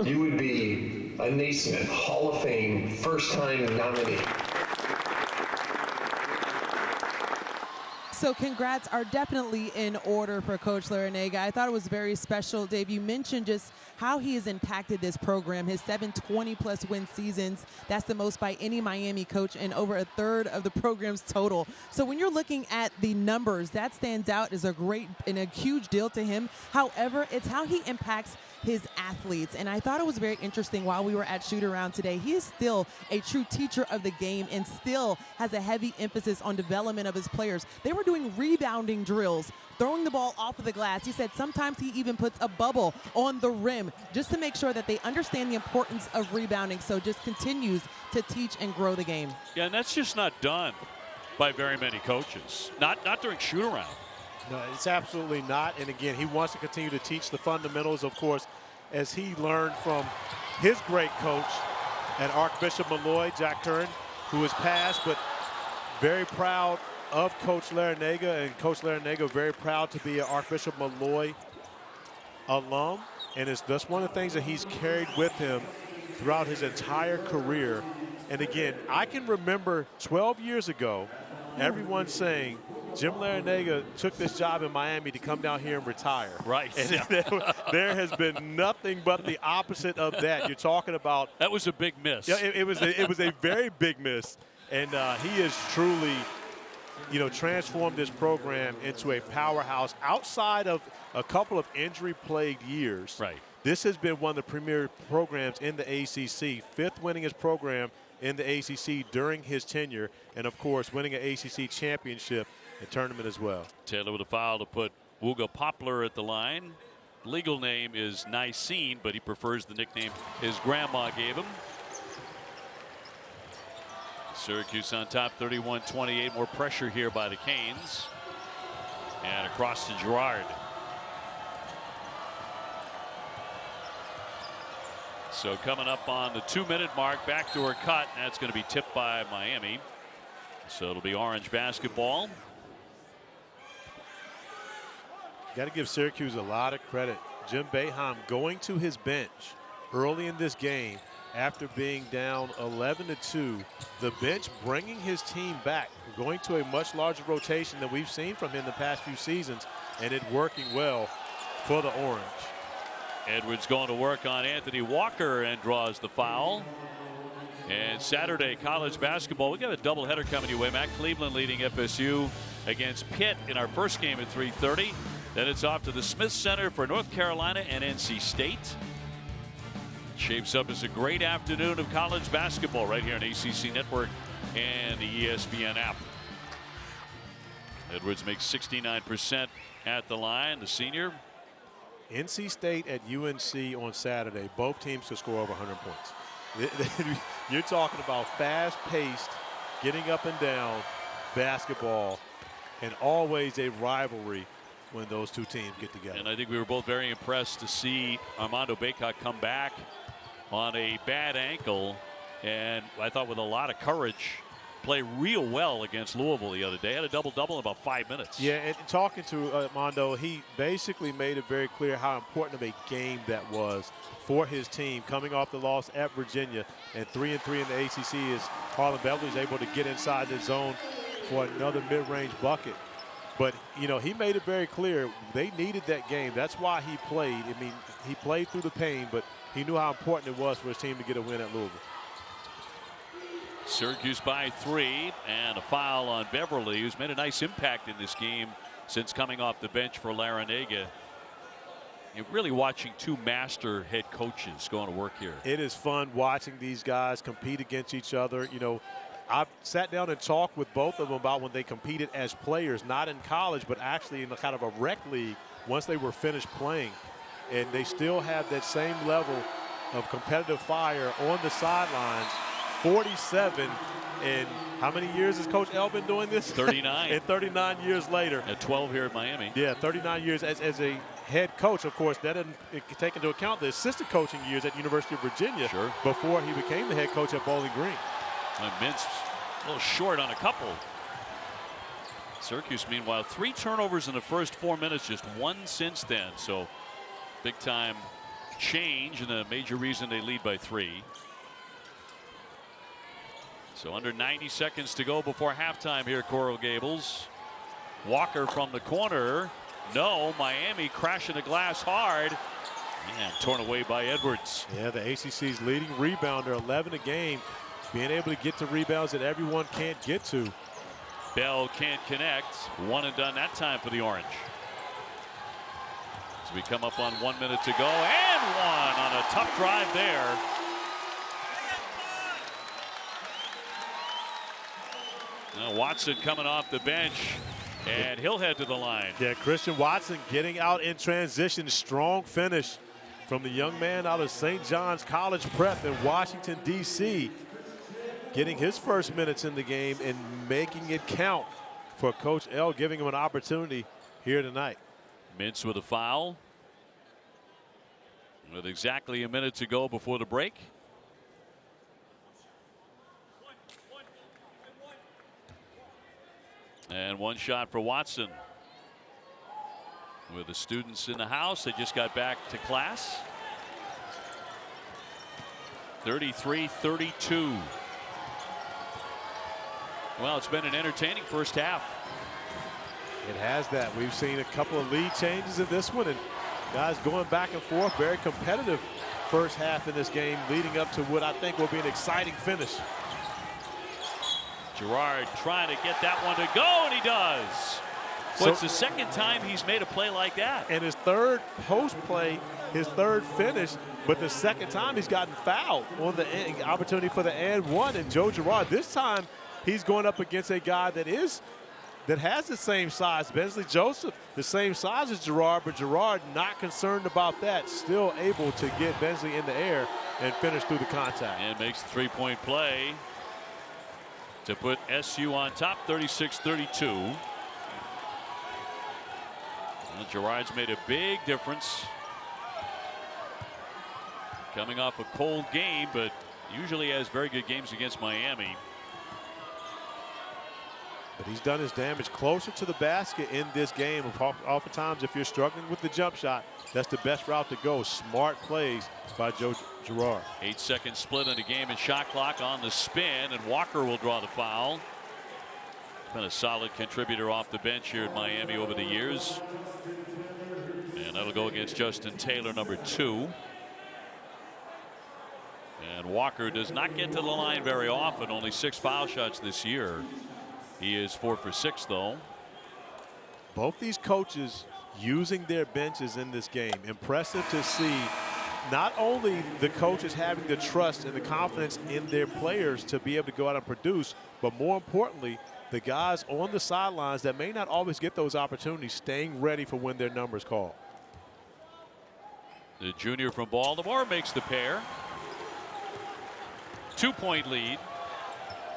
you would be a Naismith Hall of Fame first-time nominee. So congrats are definitely in order for Coach Larenega. I thought it was very special. Dave, you mentioned just how he has impacted this program. His 7 20-plus win seasons, that's the most by any Miami coach and over a third of the program's total. So when you're looking at the numbers, that stands out as a great and a huge deal to him. However, it's how he impacts his athletes. And I thought it was very interesting while we were at shoot-around today. He is still a true teacher of the game and still has a heavy emphasis on development of his players. They were doing rebounding drills, throwing the ball off of the glass. He said sometimes he even puts a bubble on the rim just to make sure that they understand the importance of rebounding. So just continues to teach and grow the game. Yeah, and that's just not done by very many coaches. Not during shoot-around. No, it's absolutely not. And again, he wants to continue to teach the fundamentals, of course, as he learned from his great coach at Archbishop Malloy, Jack Curran, who has passed, but very proud of Coach Larenega, and Coach Larenega very proud to be an Archbishop Malloy alum. And it's just one of the things that he's carried with him throughout his entire career And again, I can remember 12 years ago, everyone saying Jim Larenega took this job in Miami to come down here and retire. Right. And there has been nothing but the opposite of that. You're talking about. That was a big miss. Yeah, it was a very big miss. And he has truly, transformed this program into a powerhouse outside of a couple of injury-plagued years. Right. This has been one of the premier programs in the ACC, fifth winningest program in the ACC during his tenure, and, of course, winning an ACC championship and tournament as well. Taylor with a foul to put Wooga Poplar at the line. Legal name is Nicene, but he prefers the nickname his grandma gave him. Syracuse on top, 31-28. More pressure here by the Canes. And across to Girard. So coming up on the 2-minute mark, backdoor cut. That's going to be tipped by Miami. So it'll be Orange basketball. Got to give Syracuse a lot of credit. Jim Boeheim going to his bench early in this game after being down 11-2. The bench bringing his team back, going to a much larger rotation than we've seen from him the past few seasons, and it working well for the Orange. Edwards going to work on Anthony Walker and draws the foul. And Saturday college basketball, we got a doubleheader coming your way. Matt Cleveland leading FSU against Pitt in our first game at 3:30. Then it's off to the Smith Center for North Carolina and NC State. Shapes up as a great afternoon of college basketball right here on ACC Network and the ESPN app. Edwards makes 69% at the line, the senior. NC State at UNC on Saturday, both teams could score over 100 points. You're talking about fast-paced, getting up and down basketball, and always a rivalry when those two teams get together. And I think we were both very impressed to see Armando Bacot come back on a bad ankle, and I thought with a lot of courage, play real well against Louisville the other day. Had a double-double in about 5 minutes. Yeah, and talking to Armando, he basically made it very clear how important of a game that was for his team, coming off the loss at Virginia, and 3-3 in the ACC as Harlond Beverly is able to get inside the zone for another mid-range bucket. But, he made it very clear they needed that game. That's why he played. I mean, he played through the pain, but he knew how important it was for his team to get a win at Louisville. Syracuse by 3, and a foul on Beverly, who's made a nice impact in this game since coming off the bench for Larenega. You're really watching two master head coaches going to work here. It is fun watching these guys compete against each other. I've sat down and talked with both of them about when they competed as players, not in college, but actually in a kind of a rec league once they were finished playing. And they still have that same level of competitive fire on the sidelines. 47, and how many years has Coach L been doing this? 39. And 39 years later. At 12 here at Miami. Yeah, 39 years as a head coach. Of course, that doesn't take into account the assistant coaching years at University of Virginia before he became the head coach at Bowling Green. Mintz a little short on a couple. Syracuse, meanwhile, 3 turnovers in the first 4 minutes, just 1 since then. So big time change and a major reason they lead by 3. So under 90 seconds to go before halftime here, Coral Gables. Walker from the corner. No, Miami crashing the glass hard. Man, torn away by Edwards. Yeah, the ACC's leading rebounder, 11 a game. Being able to get to rebounds that everyone can't get to. Bell can't connect. 1 and done that time for the Orange. As we come up on 1 minute to go, and 1 on a tough drive there. Now Watson coming off the bench, and he'll head to the line. Yeah, Christian Watson getting out in transition. Strong finish from the young man out of St. John's College Prep in Washington, D.C. Getting his first minutes in the game and making it count for Coach L, giving him an opportunity here tonight. Mintz with a foul. With exactly a minute to go before the break. And 1 shot for Watson. With the students in the house, they just got back to class. 33-32. Well, it's been an entertaining first half. It has that. We've seen a couple of lead changes in this one, and guys going back and forth. Very competitive first half in this game, leading up to what I think will be an exciting finish. Girard trying to get that one to go, and he does. Well, it's the second time he's made a play like that. And his third post play, his third finish, but the second time he's gotten fouled on the opportunity for the and one. And Joe Girard, this time he's going up against a guy that has the same size. Bensley Joseph, the same size as Girard, but Girard not concerned about that. Still able to get Bensley in the air and finish through the contact. And makes the three-point play to put SU on top, 36-32. Well, Girard's made a big difference. Coming off a cold game, but usually has very good games against Miami. But he's done his damage closer to the basket in this game. Oftentimes, if you're struggling with the jump shot, that's the best route to go. Smart plays by Joe Girard. 8-second split in the game and shot clock on the spin, and Walker will draw the foul. Been a solid contributor off the bench here at Miami over the years. And that'll go against Justin Taylor, number 2. And Walker does not get to the line very often, only 6 foul shots this year. He is 4 for 6, though. Both these coaches using their benches in this game. Impressive to see not only the coaches having the trust and the confidence in their players to be able to go out and produce, but more importantly, the guys on the sidelines that may not always get those opportunities staying ready for when their number is called. The junior from Baltimore makes the pair. 2-point lead.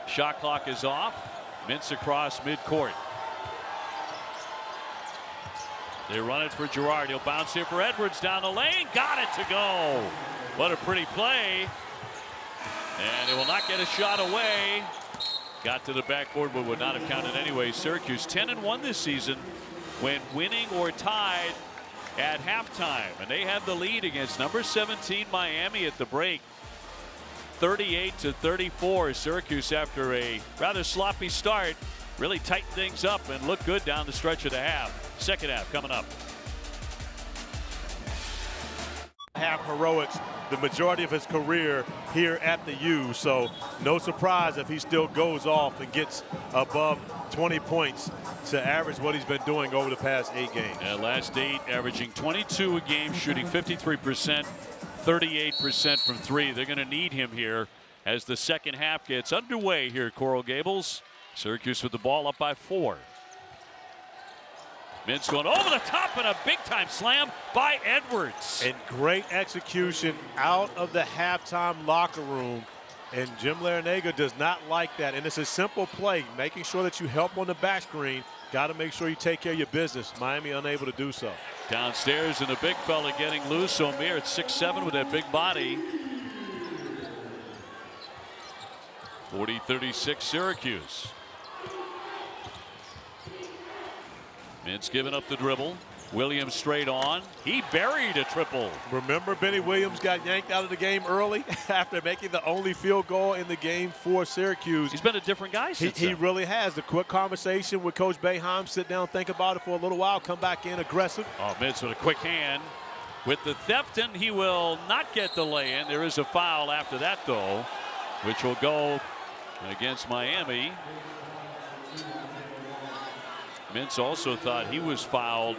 Shot clock is off. Mintz across midcourt. They run it for Girard. He'll bounce here for Edwards down the lane. Got it to go. What a pretty play. And it will not get a shot away. Got to the backboard, but would not have counted anyway. Syracuse 10-1 this season when winning or tied at halftime. And they have the lead against number 17 Miami at the break. 38-34. Syracuse, after a rather sloppy start, really tightened things up and looked good down the stretch of the half. Second half coming up. Half heroics the majority of his career here at the U, so no surprise if he still goes off and gets above 20 points to average what he's been doing over the past 8 games. Last 8, averaging 22 a game, shooting 53%, 38% from 3. They're going to need him here as the second half gets underway here at Coral Gables. Syracuse with the ball up by 4. Mintz going over the top and a big-time slam by Edwards. And great execution out of the halftime locker room. And Jim Larenega does not like that. And it's a simple play, making sure that you help on the back screen. Got to make sure you take care of your business. Miami unable to do so. Downstairs, and the big fella getting loose. Omier at 6'7" with that big body. 40-36 Syracuse. Mintz giving up the dribble. Williams straight on. He buried a triple. Remember, Benny Williams got yanked out of the game early after making the only field goal in the game for Syracuse. He's been a different guy since then. He really has. The quick conversation with Coach Boeheim, sit down, think about it for a little while, come back in aggressive. Oh, Mintz with a quick hand. With the theft, and he will not get the lay-in. There is a foul after that, though, which will go against Miami. Mintz also thought he was fouled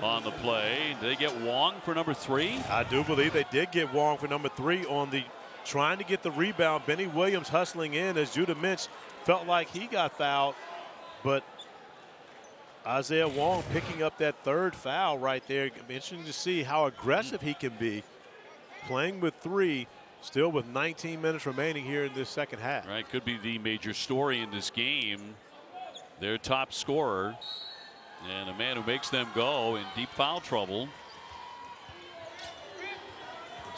on the play. Did they get Wong for number 3? I do believe they did get Wong for number 3 on the trying to get the rebound. Benny Williams hustling in as Judah Mintz felt like he got fouled, but Isaiah Wong picking up that third foul right there. Interesting to see how aggressive he can be playing with 3, still with 19 minutes remaining here in this second half. Right, could be the major story in this game. Their top scorer and a man who makes them go in deep foul trouble.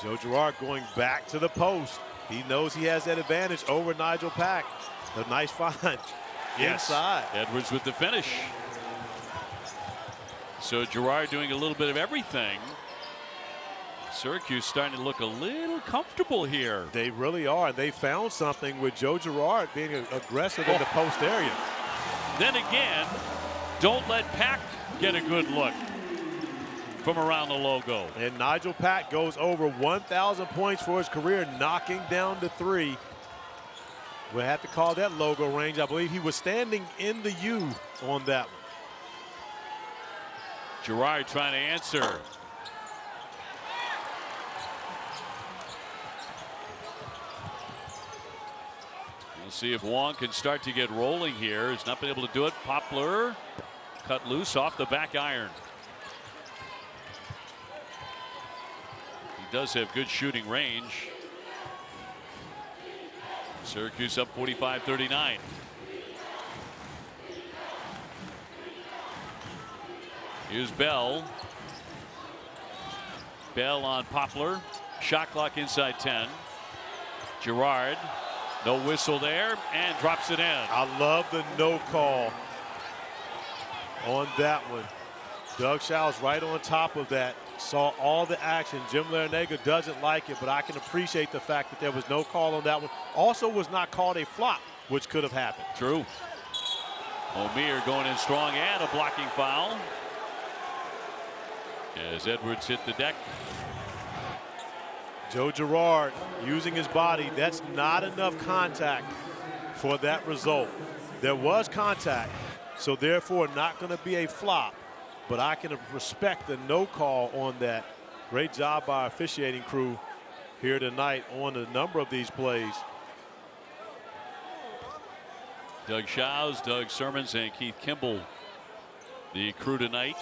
Joe Girard going back to the post. He knows he has that advantage over Nigel Pack. A nice find inside. Edwards with the finish. So Girard doing a little bit of everything. Syracuse starting to look a little comfortable here. They really are. They found something with Joe Girard being aggressive in the post area. Then again, don't let Pack get a good look from around the logo. And Nigel Pack goes over 1,000 points for his career, knocking down the three. We'll have to call that logo range. I believe he was standing in the U on that one. Girard trying to answer. We'll see if Wong can start to get rolling here. He's not been able to do it. Poplar cut loose off the back iron. He does have good shooting range. Syracuse up 45-39. Here's Bell. Bell on Poplar. Shot clock inside 10. Girard. No whistle there and drops it in. I love the no call on that one. Doug Show's right on top of that. Saw all the action. Jim Larenega doesn't like it, but I can appreciate the fact that there was no call on that one. Also was not called a flop, which could have happened. True. Omier going in strong and a blocking foul. As Edwards hit the deck. Joe Girard using his body. That's not enough contact for that result. There was contact, so therefore not going to be a flop. But I can respect the no call on that. Great job by our officiating crew here tonight on a number of these plays. Doug Shows, Doug Sermons, and Keith Kimball, the crew tonight.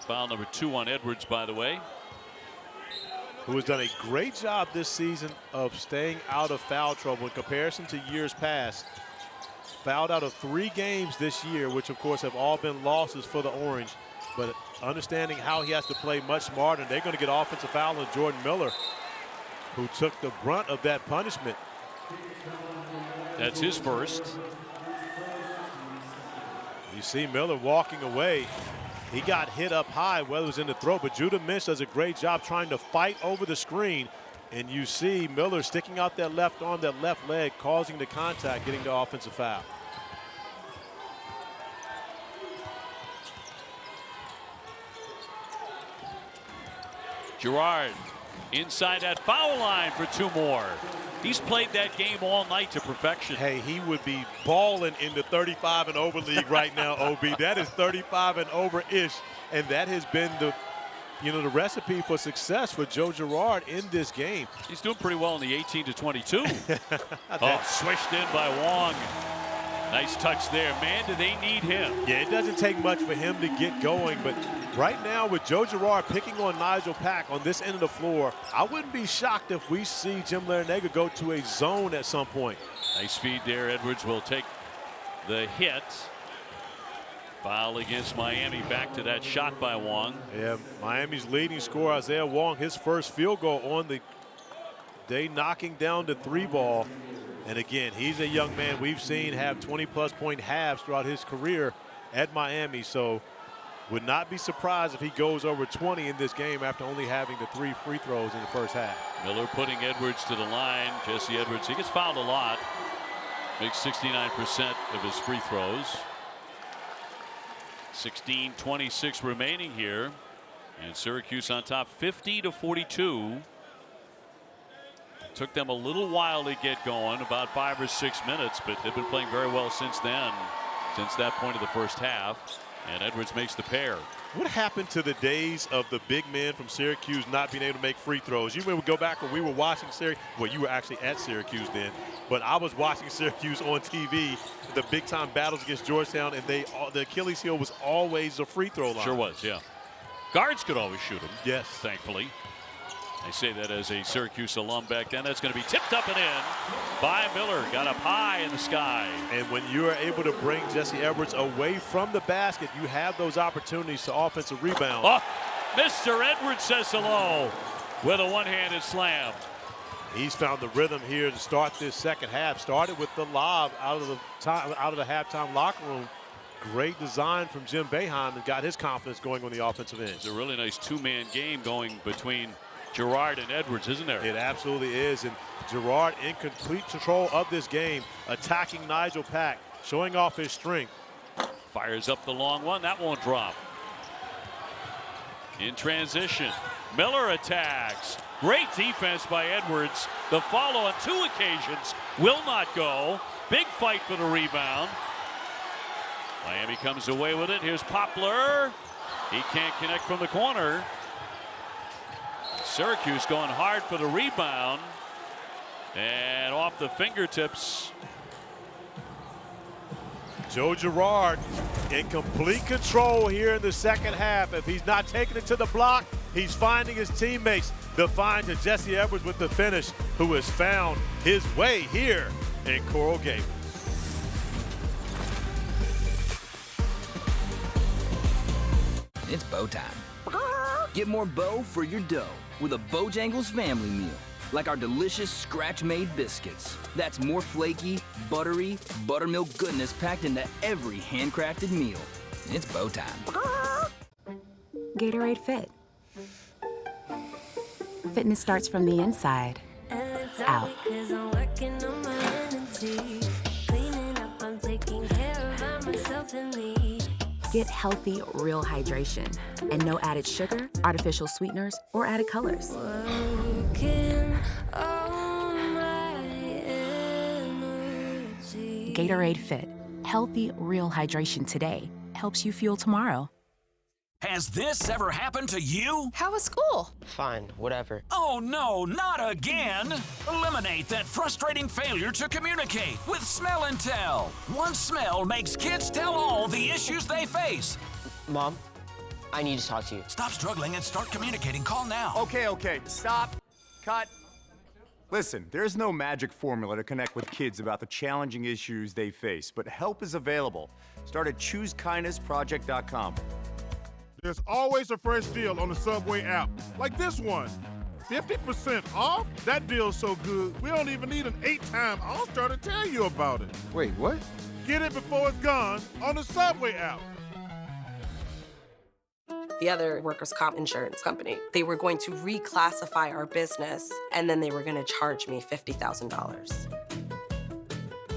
Foul number 2 on Edwards, by the way. Who has done a great job this season of staying out of foul trouble in comparison to years past. Fouled out of 3 games this year, which of course have all been losses for the Orange. But understanding how he has to play much smarter, they're going to get offensive foul on Jordan Miller, who took the brunt of that punishment. That's his first. You see Miller walking away. He got hit up high, whether it was in the throat, but Judah Mintz does a great job trying to fight over the screen. And you see Miller sticking out that left arm, that left leg, causing the contact, getting the offensive foul. Girard inside that foul line for 2 more. He's played that game all night to perfection. Hey, he would be balling in the 35 and over league right now, OB. That is 35 and over-ish, and that has been the recipe for success for Joe Girard in this game. He's doing pretty well in the 18 to 22. Swished in by Wong. Nice touch there. Man, do they need him. Yeah, it doesn't take much for him to get going, but right now with Joe Girard picking on Nigel Pack on this end of the floor, I wouldn't be shocked if we see Jim Larenega go to a zone at some point. Nice feed there. Edwards will take the hit. Foul against Miami. Back to that shot by Wong. Yeah, Miami's leading scorer, Isaiah Wong, his first field goal on the day, knocking down the 3 ball. And again, he's a young man we've seen have 20-plus point halves throughout his career at Miami. So would not be surprised if he goes over 20 in this game after only having the 3 free throws in the first half. Miller putting Edwards to the line. Jesse Edwards, he gets fouled a lot. Makes 69% of his free throws. 16:26 remaining here. And Syracuse on top 50-42. Took them a little while to get going, about 5 or 6 minutes, but they've been playing very well since then, since that point of the first half. And Edwards makes the pair. What happened to the days of the big men from Syracuse not being able to make free throws? You remember go back when we were watching Syracuse. Well, you were actually at Syracuse then, but I was watching Syracuse on TV, the big time battles against Georgetown, and the Achilles heel was always a free throw line. Sure was, yeah. Guards could always shoot them. Yes. Thankfully. I say that as a Syracuse alum back then. That's going to be tipped up and in by Miller. Got up high in the sky. And when you are able to bring Jesse Edwards away from the basket, you have those opportunities to offensive rebound. Oh, Mr. Edwards says hello with a one-handed slam. He's found the rhythm here to start this second half. Started with the lob out of the halftime locker room. Great design from Jim Boeheim and got his confidence going on the offensive end. It's a really nice 2-man game going between Girard and Edwards, isn't there? It absolutely is. And Girard in complete control of this game, attacking Nigel Pack, showing off his strength. Fires up the long one. That won't drop. In transition, Miller attacks. Great defense by Edwards. The follow on 2 occasions will not go. Big fight for the rebound. Miami comes away with it. Here's Poplar. He can't connect from the corner. Syracuse going hard for the rebound. And off the fingertips. Joe Girard in complete control here in the second half. If he's not taking it to the block, he's finding his teammates. The find to Jesse Edwards with the finish, who has found his way here in Coral Gables. It's bow time. Get more bow for your dough with a Bojangles family meal. Like our delicious scratch-made biscuits. That's more flaky, buttery, buttermilk goodness packed into every handcrafted meal. It's bow time. Gatorade Fit. Fitness starts from the inside out. Get healthy, real hydration and no added sugar, artificial sweeteners, or added colors. Gatorade Fit. Healthy, real hydration today helps you fuel tomorrow. Has this ever happened to you? How was school? Fine, whatever. Oh no, not again! Eliminate that frustrating failure to communicate with Smell and Tell. One smell makes kids tell all the issues they face. Mom, I need to talk to you. Stop struggling and start communicating. Call now. Okay, stop. Cut. Listen, there's no magic formula to connect with kids about the challenging issues they face, but help is available. Start at ChooseKindnessProject.com. There's always a fresh deal on the Subway app, like this one. 50% off? That deal's so good, we don't even need an 8-time All-Star to tell you about it. Wait, what? Get it before it's gone on the Subway app. The other workers' comp insurance company, they were going to reclassify our business, and then they were going to charge me $50,000.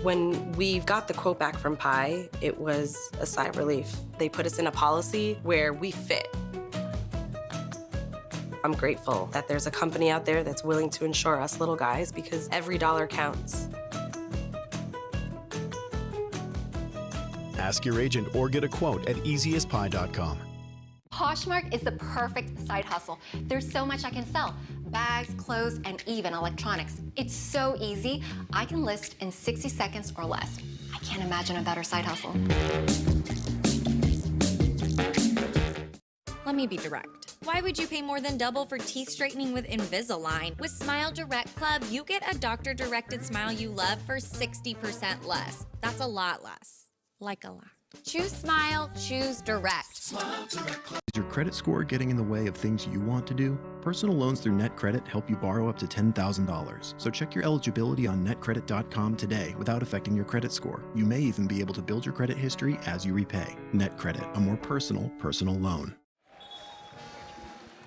When we got the quote back from Pi, it was a sigh of relief. They put us in a policy where we fit. I'm grateful that there's a company out there that's willing to insure us little guys because every dollar counts. Ask your agent or get a quote at easyaspi.com. Poshmark is the perfect side hustle. There's so much I can sell. Bags, clothes, and even electronics. It's so easy. I can list in 60 seconds or less. I can't imagine a better side hustle. Let me be direct. Why would you pay more than double for teeth straightening with Invisalign? With Smile Direct Club, you get a doctor-directed smile you love for 60% less. That's a lot less. Like a lot. Choose Smile, choose Direct. Is your credit score getting in the way of things you want to do? Personal loans through NetCredit help you borrow up to $10,000. So check your eligibility on netcredit.com today without affecting your credit score. You may even be able to build your credit history as you repay. NetCredit, a more personal loan.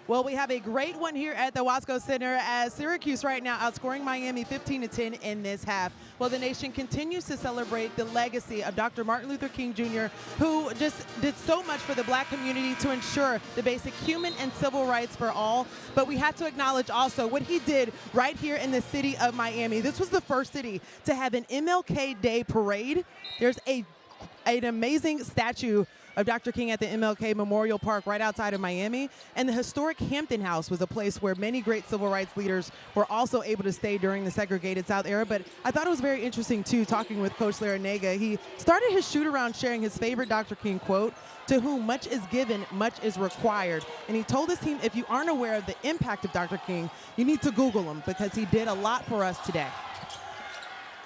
Well, we have a great one here at the Wasco Center as Syracuse right now outscoring Miami 15-10 in this half. Well, the nation continues to celebrate the legacy of Dr. Martin Luther King Jr., who just did so much for the black community to ensure the basic human and civil rights for all. But we have to acknowledge also what he did right here in the city of Miami. This was the first city to have an MLK Day parade. There's an amazing statue of Dr. King at the MLK Memorial Park right outside of Miami. And the historic Hampton House was a place where many great civil rights leaders were also able to stay during the segregated South era. But I thought it was very interesting, too, talking with Coach Larenega. He started his shoot-around sharing his favorite Dr. King quote, "To whom much is given, much is required." And he told his team, if you aren't aware of the impact of Dr. King, you need to Google him because he did a lot for us today.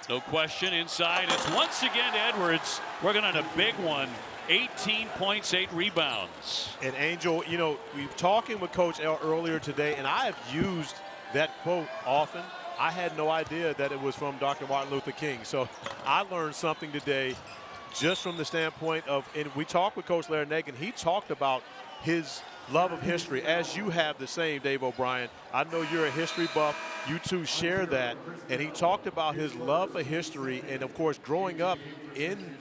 No question. Inside, it's once again Edwards working on a big one. 18 points, 8 rebounds. And Angel, you know, we were talking with Coach L earlier today, and I have used that quote often. I had no idea that it was from Dr. Martin Luther King. So I learned something today just from the standpoint of, and we talked with Coach Larenega, and he talked about his love of history, as you have the same, Dave O'Brien. I know you're a history buff. You two share that. And he talked about his love for history and, of course, growing up in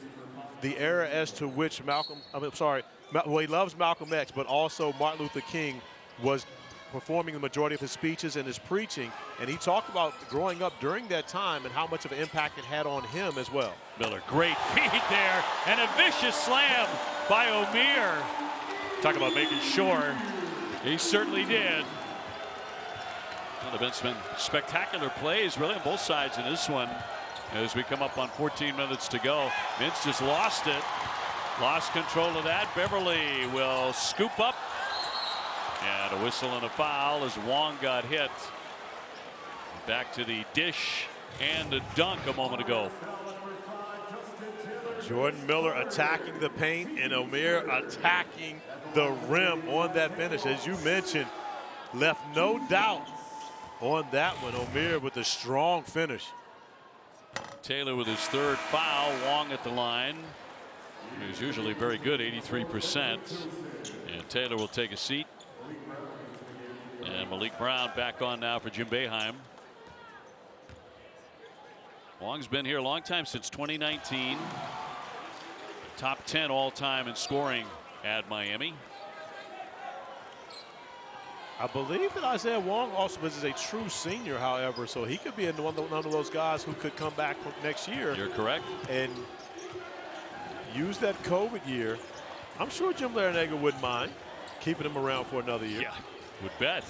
the era as to which he loves Malcolm X, but also Martin Luther King was performing the majority of his speeches and his preaching. And he talked about growing up during that time and how much of an impact it had on him as well. Miller, great feed there, and a vicious slam by Omier. Talk about making sure. He certainly did. Well, there have been some spectacular plays really on both sides in this one as we come up on 14 minutes to go. Mintz just lost it. Lost control of that. Beverly will scoop up. And a whistle and a foul as Wong got hit. Back to the dish and the dunk a moment ago. Jordan Miller attacking the paint and Omier attacking the rim on that finish. As you mentioned, left no doubt on that one. Omier with a strong finish. Taylor with his third foul. Wong at the line. He's usually very good, 83%. And Taylor will take a seat. And Malik Brown back on now for Jim Boeheim. Wong's been here a long time, since 2019. Top 10 all time in scoring at Miami. I believe that Isaiah Wong also is a true senior, however, so he could be one of those guys who could come back next year. You're correct. And use that COVID year. I'm sure Jim Larenega wouldn't mind keeping him around for another year. Yeah, would bet.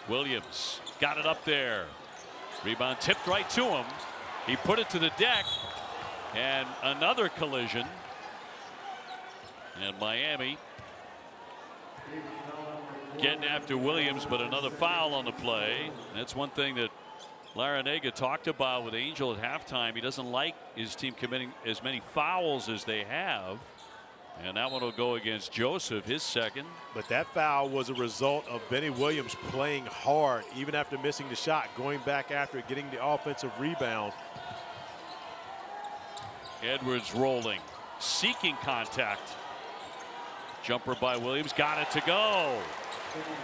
Williams got it up there. Rebound tipped right to him. He put it to the deck. And another collision. And Miami getting after Williams, but another foul on the play. That's one thing that Larenega talked about with Angel at halftime. He doesn't like his team committing as many fouls as they have. And that one will go against Joseph, his second. But that foul was a result of Benny Williams playing hard, even after missing the shot, going back after it, getting the offensive rebound. Edwards rolling, seeking contact. Jumper by Williams, got it to go.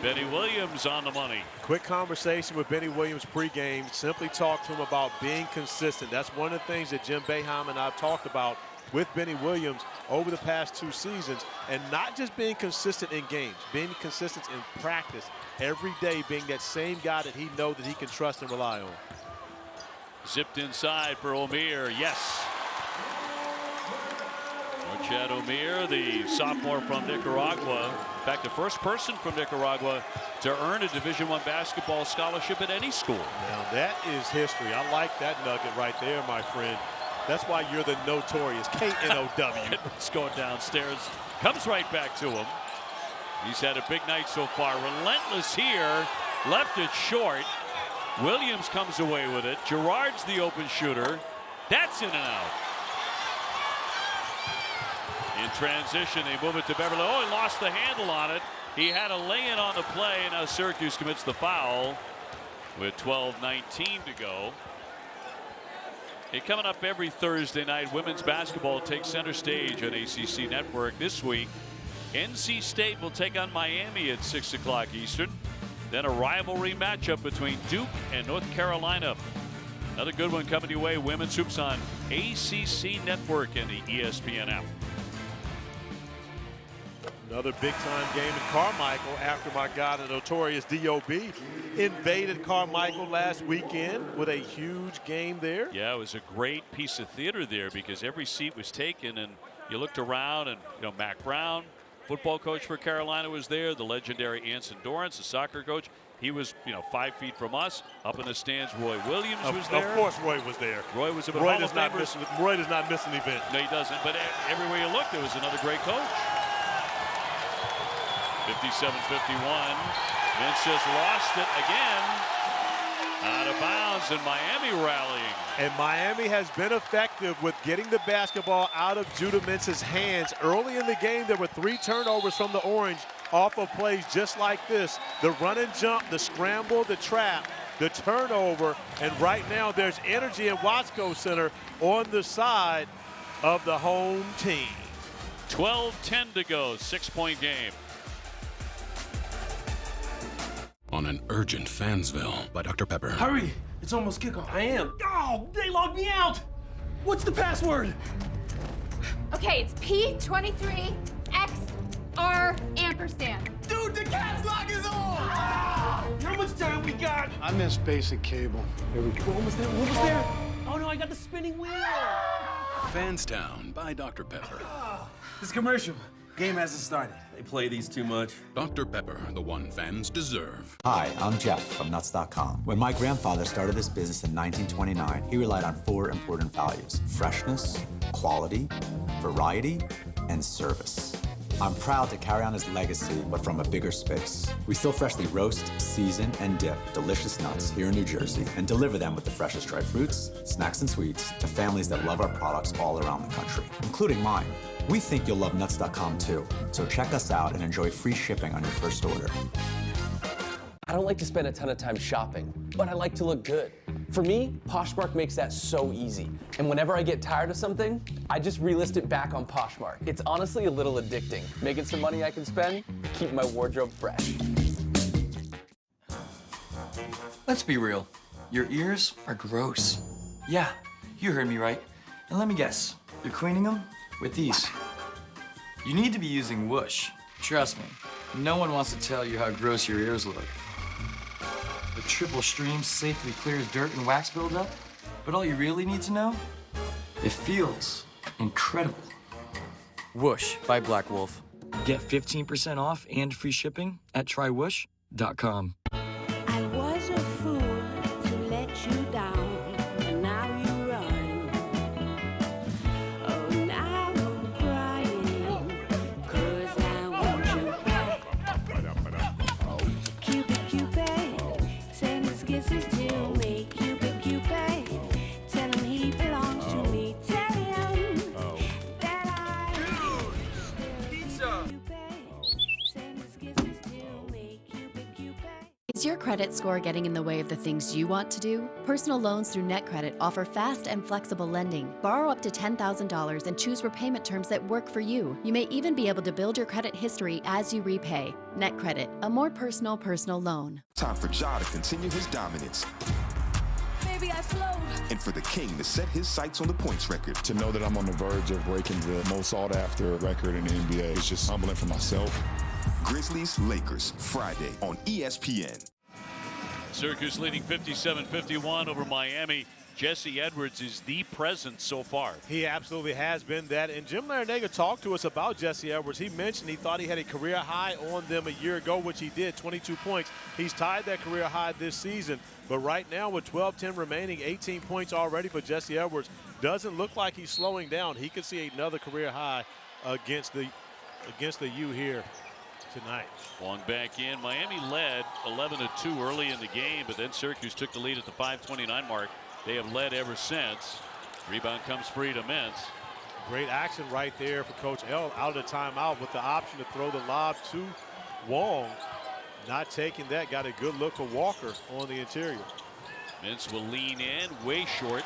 Benny Williams on the money. Quick conversation with Benny Williams pregame. Simply talked to him about being consistent. That's one of the things that Jim Boeheim and I have talked about with Benny Williams over the past 2 seasons, and not just being consistent in games, being consistent in practice every day, being that same guy that he knows that he can trust and rely on. Zipped inside for Omier. Yes. Norchad Omier, the sophomore from Nicaragua. In fact, the first person from Nicaragua to earn a Division I basketball scholarship at any school. Now that is history. I like that nugget right there, my friend. That's why you're the notorious K-N-O-W. It's going downstairs. Comes right back to him. He's had a big night so far. Relentless here. Left it short. Williams comes away with it. Girard's the open shooter. That's in and out. In transition, they move it to Beverly. Oh, he lost the handle on it. He had a lay-in on the play, and now Syracuse commits the foul with 12:19 to go. Hey, coming up every Thursday night, women's basketball takes center stage on ACC Network. This week, NC State will take on Miami at 6 o'clock Eastern. Then a rivalry matchup between Duke and North Carolina. Another good one coming your way. Women's hoops on ACC Network and the ESPN app. Another big-time game in Carmichael after my guy, the notorious D.O.B., invaded Carmichael last weekend with a huge game there. Yeah, it was a great piece of theater there because every seat was taken, and you looked around, and Mac Brown, football coach for Carolina, was there. The legendary Anson Dorrance, the soccer coach, he was 5 feet from us. Up in the stands, Roy Williams was there. Of course, Roy was there. Roy was a Roy does not miss an event. No, he doesn't. But everywhere you looked, there was another great coach. 57-51. Mintz just lost it again. Out of bounds, and Miami rallying. And Miami has been effective with getting the basketball out of Judah Mintz's hands. Early in the game, there were 3 turnovers from the Orange off of plays just like this. The run and jump, the scramble, the trap, the turnover. And right now, there's energy in Watsco Center on the side of the home team. 12:10 to go, 6-point game. On an urgent Fansville by Dr. Pepper. Hurry! It's almost kickoff. I am. Oh, they logged me out! What's the password? Okay, it's P23XR ampersand. Dude, the caps lock is on! Ah! How much time we got? I missed basic cable. Here we go. What was there? What was there? Oh no, I got the spinning wheel! Fanstown by Dr. Pepper. This commercial. Game hasn't started. They play these too much. Dr. Pepper, the one fans deserve. Hi, I'm Jeff from Nuts.com. When my grandfather started this business in 1929, he relied on 4 important values: freshness, quality, variety, and service. I'm proud to carry on his legacy, but from a bigger space. We still freshly roast, season, and dip delicious nuts here in New Jersey and deliver them with the freshest dried fruits, snacks, and sweets to families that love our products all around the country, including mine. We think you'll love Nuts.com too, so check us out and enjoy free shipping on your first order. I don't like to spend a ton of time shopping, but I like to look good. For me, Poshmark makes that so easy. And whenever I get tired of something, I just relist it back on Poshmark. It's honestly a little addicting, making some money I can spend, keep my wardrobe fresh. Let's be real. Your ears are gross. Yeah, you heard me right. And let me guess, you're cleaning them with these. You need to be using Whoosh. Trust me, no one wants to tell you how gross your ears look. The triple stream safely clears dirt and wax buildup, but all you really need to know, it feels incredible. Whoosh by Black Wolf. Get 15% off and free shipping at trywhoosh.com. I was a fool to let you down, and now you run. Oh, now I'm crying, 'cause I want you back. Cupid, Cupid, send his kisses to me. Cupid, Cupid, tell him he belongs to me. Tell him that I send his kisses to me. Cupid, Cupid. Is your credit score getting in the way of the things you want to do? Personal loans through NetCredit offer fast and flexible lending. Borrow up to $10,000 and choose repayment terms that work for you. You may even be able to build your credit history as you repay. NetCredit, a more personal loan. Time for Ja to continue his dominance. Maybe I slowed. And for the King to set his sights on the points record. To know that I'm on the verge of breaking the most sought-after record in the NBA is just humbling for myself. Grizzlies, Lakers, Friday on ESPN. Syracuse leading 57-51 over Miami. Jesse Edwards is the presence so far. He absolutely has been that. And Jim Larenega talked to us about Jesse Edwards. He mentioned he thought he had a career high on them a year ago, which he did, 22 points. He's tied that career high this season. But right now with 12-10 remaining, 18 points already for Jesse Edwards. Doesn't look like he's slowing down. He could see another career high against the U here tonight. Long back in. Miami led 11-2 early in the game, but then Syracuse took the lead at the 5:29 mark. They have led ever since. Rebound comes free to Mintz. Great action right there for Coach L out of the timeout with the option to throw the lob to Wong. Not taking that. Got a good look for Walker on the interior. Mintz will lean in, way short.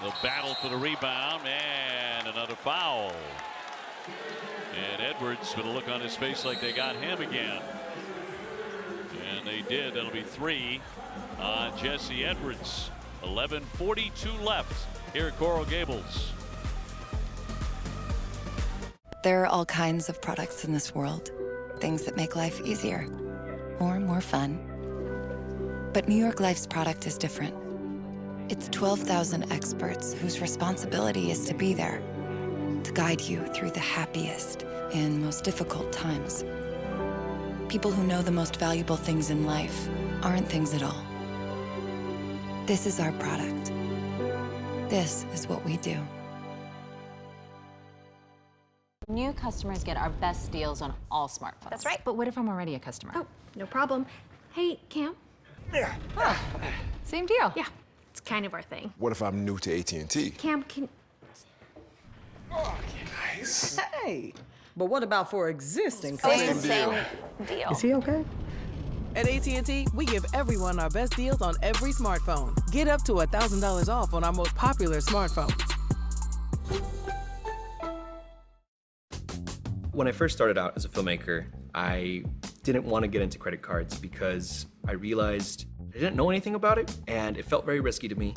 They'll battle for the rebound, and another foul. And Edwards with a look on his face like they got him again. And they did. That'll be 3 on Jesse Edwards. 11:42 left here at Coral Gables. There are all kinds of products in this world. Things that make life easier or more fun. But New York Life's product is different. It's 12,000 experts whose responsibility is to be there, to guide you through the happiest and most difficult times. People who know the most valuable things in life aren't things at all. This is our product. This is what we do. New customers get our best deals on all smartphones. That's right. But what if I'm already a customer? Oh, no problem. Hey, Cam. Yeah. Oh, same deal. Yeah, it's kind of our thing. What if I'm new to AT&T? Cam, can... Nice. Hey, but what about for existing Same customers? deal. Is he okay? At AT&T, we give everyone our best deals on every smartphone. Get up to $1,000 off on our most popular smartphones. When I first started out as a filmmaker, I didn't want to get into credit cards because I realized I didn't know anything about it and it felt very risky to me.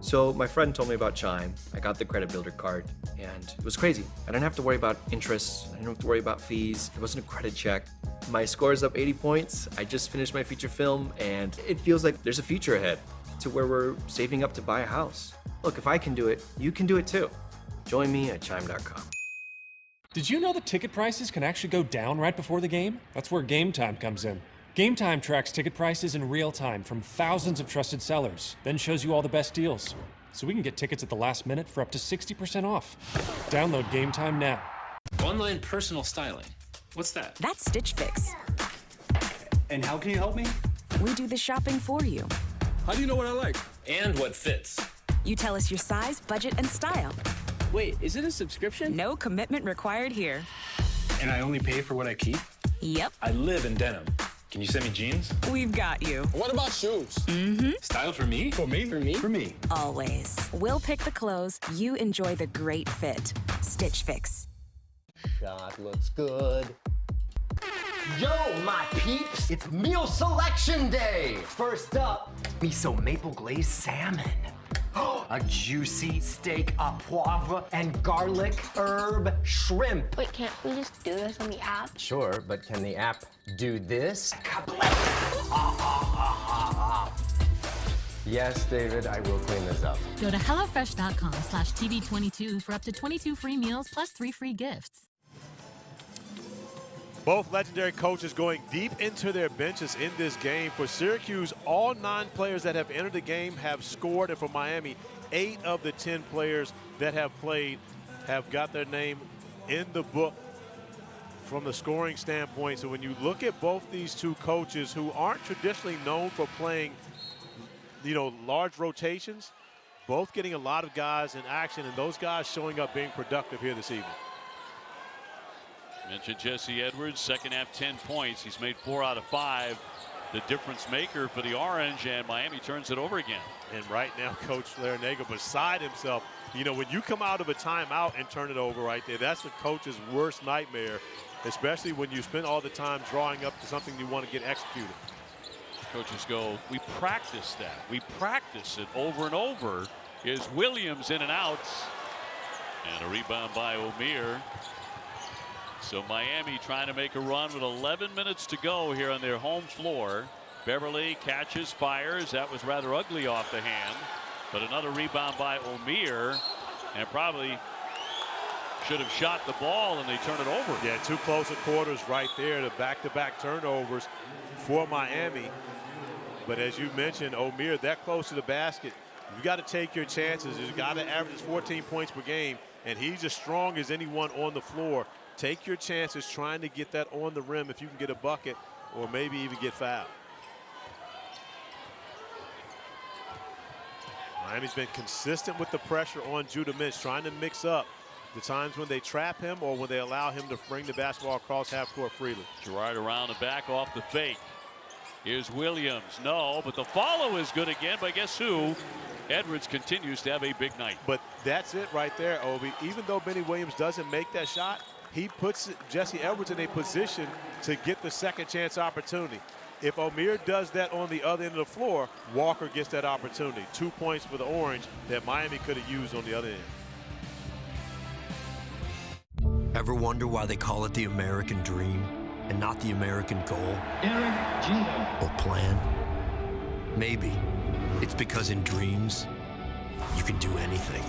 So my friend told me about Chime. I got the credit builder card and it was crazy. I didn't have to worry about interest. I didn't have to worry about fees. It wasn't a credit check. My score is up 80 points. I just finished my feature film and it feels like there's a future ahead to where we're saving up to buy a house. Look, if I can do it, you can do it too. Join me at chime.com. Did you know that ticket prices can actually go down right before the game? That's where Game Time comes in. Game Time tracks ticket prices in real time from thousands of trusted sellers, then shows you all the best deals. So we can get tickets at the last minute for up to 60% off. Download Game Time now. Online personal styling. What's that? That's Stitch Fix. And how can you help me? We do the shopping for you. How do you know what I like? And what fits. You tell us your size, budget, and style. Wait, is it a subscription? No commitment required here. And I only pay for what I keep? Yep. I live in denim. Can you send me jeans? We've got you. What about shoes? Mm-hmm. Style for me? For me? For me? For me. Always. We'll pick the clothes. You enjoy the great fit. Stitch Fix. Shot looks good. Yo, my peeps! It's meal selection day! First up, miso maple glazed salmon. A juicy steak à poivre and garlic herb shrimp. Wait, can't we just do this on the app? Sure, but can the app do this? Yes, David, I will clean this up. Go to HelloFresh.com/TV22 for up to 22 free meals plus 3 free gifts. Both legendary coaches going deep into their benches in this game. For Syracuse, all 9 players that have entered the game have scored. And for Miami, 8 of the 10 players that have played have got their name in the book from the scoring standpoint. So when you look at both these two coaches who aren't traditionally known for playing, large rotations, both getting a lot of guys in action, and those guys showing up being productive here this evening. Mentioned Jesse Edwards, second half 10 points. He's made 4 out of 5. The difference maker for the Orange, and Miami turns it over again. And right now, Coach Larenega beside himself. When you come out of a timeout and turn it over right there, that's the coach's worst nightmare, especially when you spend all the time drawing up to something you want to get executed. Coaches go, we practice that. We practice it over and over. Is Williams in and out. And a rebound by Omier. So Miami trying to make a run with 11 minutes to go here on their home floor. Beverly catches, fires. That was rather ugly off the hand. But another rebound by Omier. And probably should have shot the ball, and they turn it over. Yeah, 2 closer quarters right there. The back-to-back turnovers for Miami. But as you mentioned, Omier that close to the basket. You got to take your chances. You've got to average 14 points per game. And he's as strong as anyone on the floor. Take your chances trying to get that on the rim if you can get a bucket or maybe even get fouled. Miami's been consistent with the pressure on Judah Mintz, trying to mix up the times when they trap him or when they allow him to bring the basketball across half court freely. Girard around the back off the fake. Here's Williams. No, but the follow is good again. But guess who? Edwards continues to have a big night. But that's it right there, Obi. Even though Benny Williams doesn't make that shot, he puts Jesse Edwards in a position to get the second chance opportunity. If Omier does that on the other end of the floor, Walker gets that opportunity. 2 points for the Orange that Miami could have used on the other end. Ever wonder why they call it the American dream and not the American goal? Or plan? Maybe it's because in dreams, you can do anything.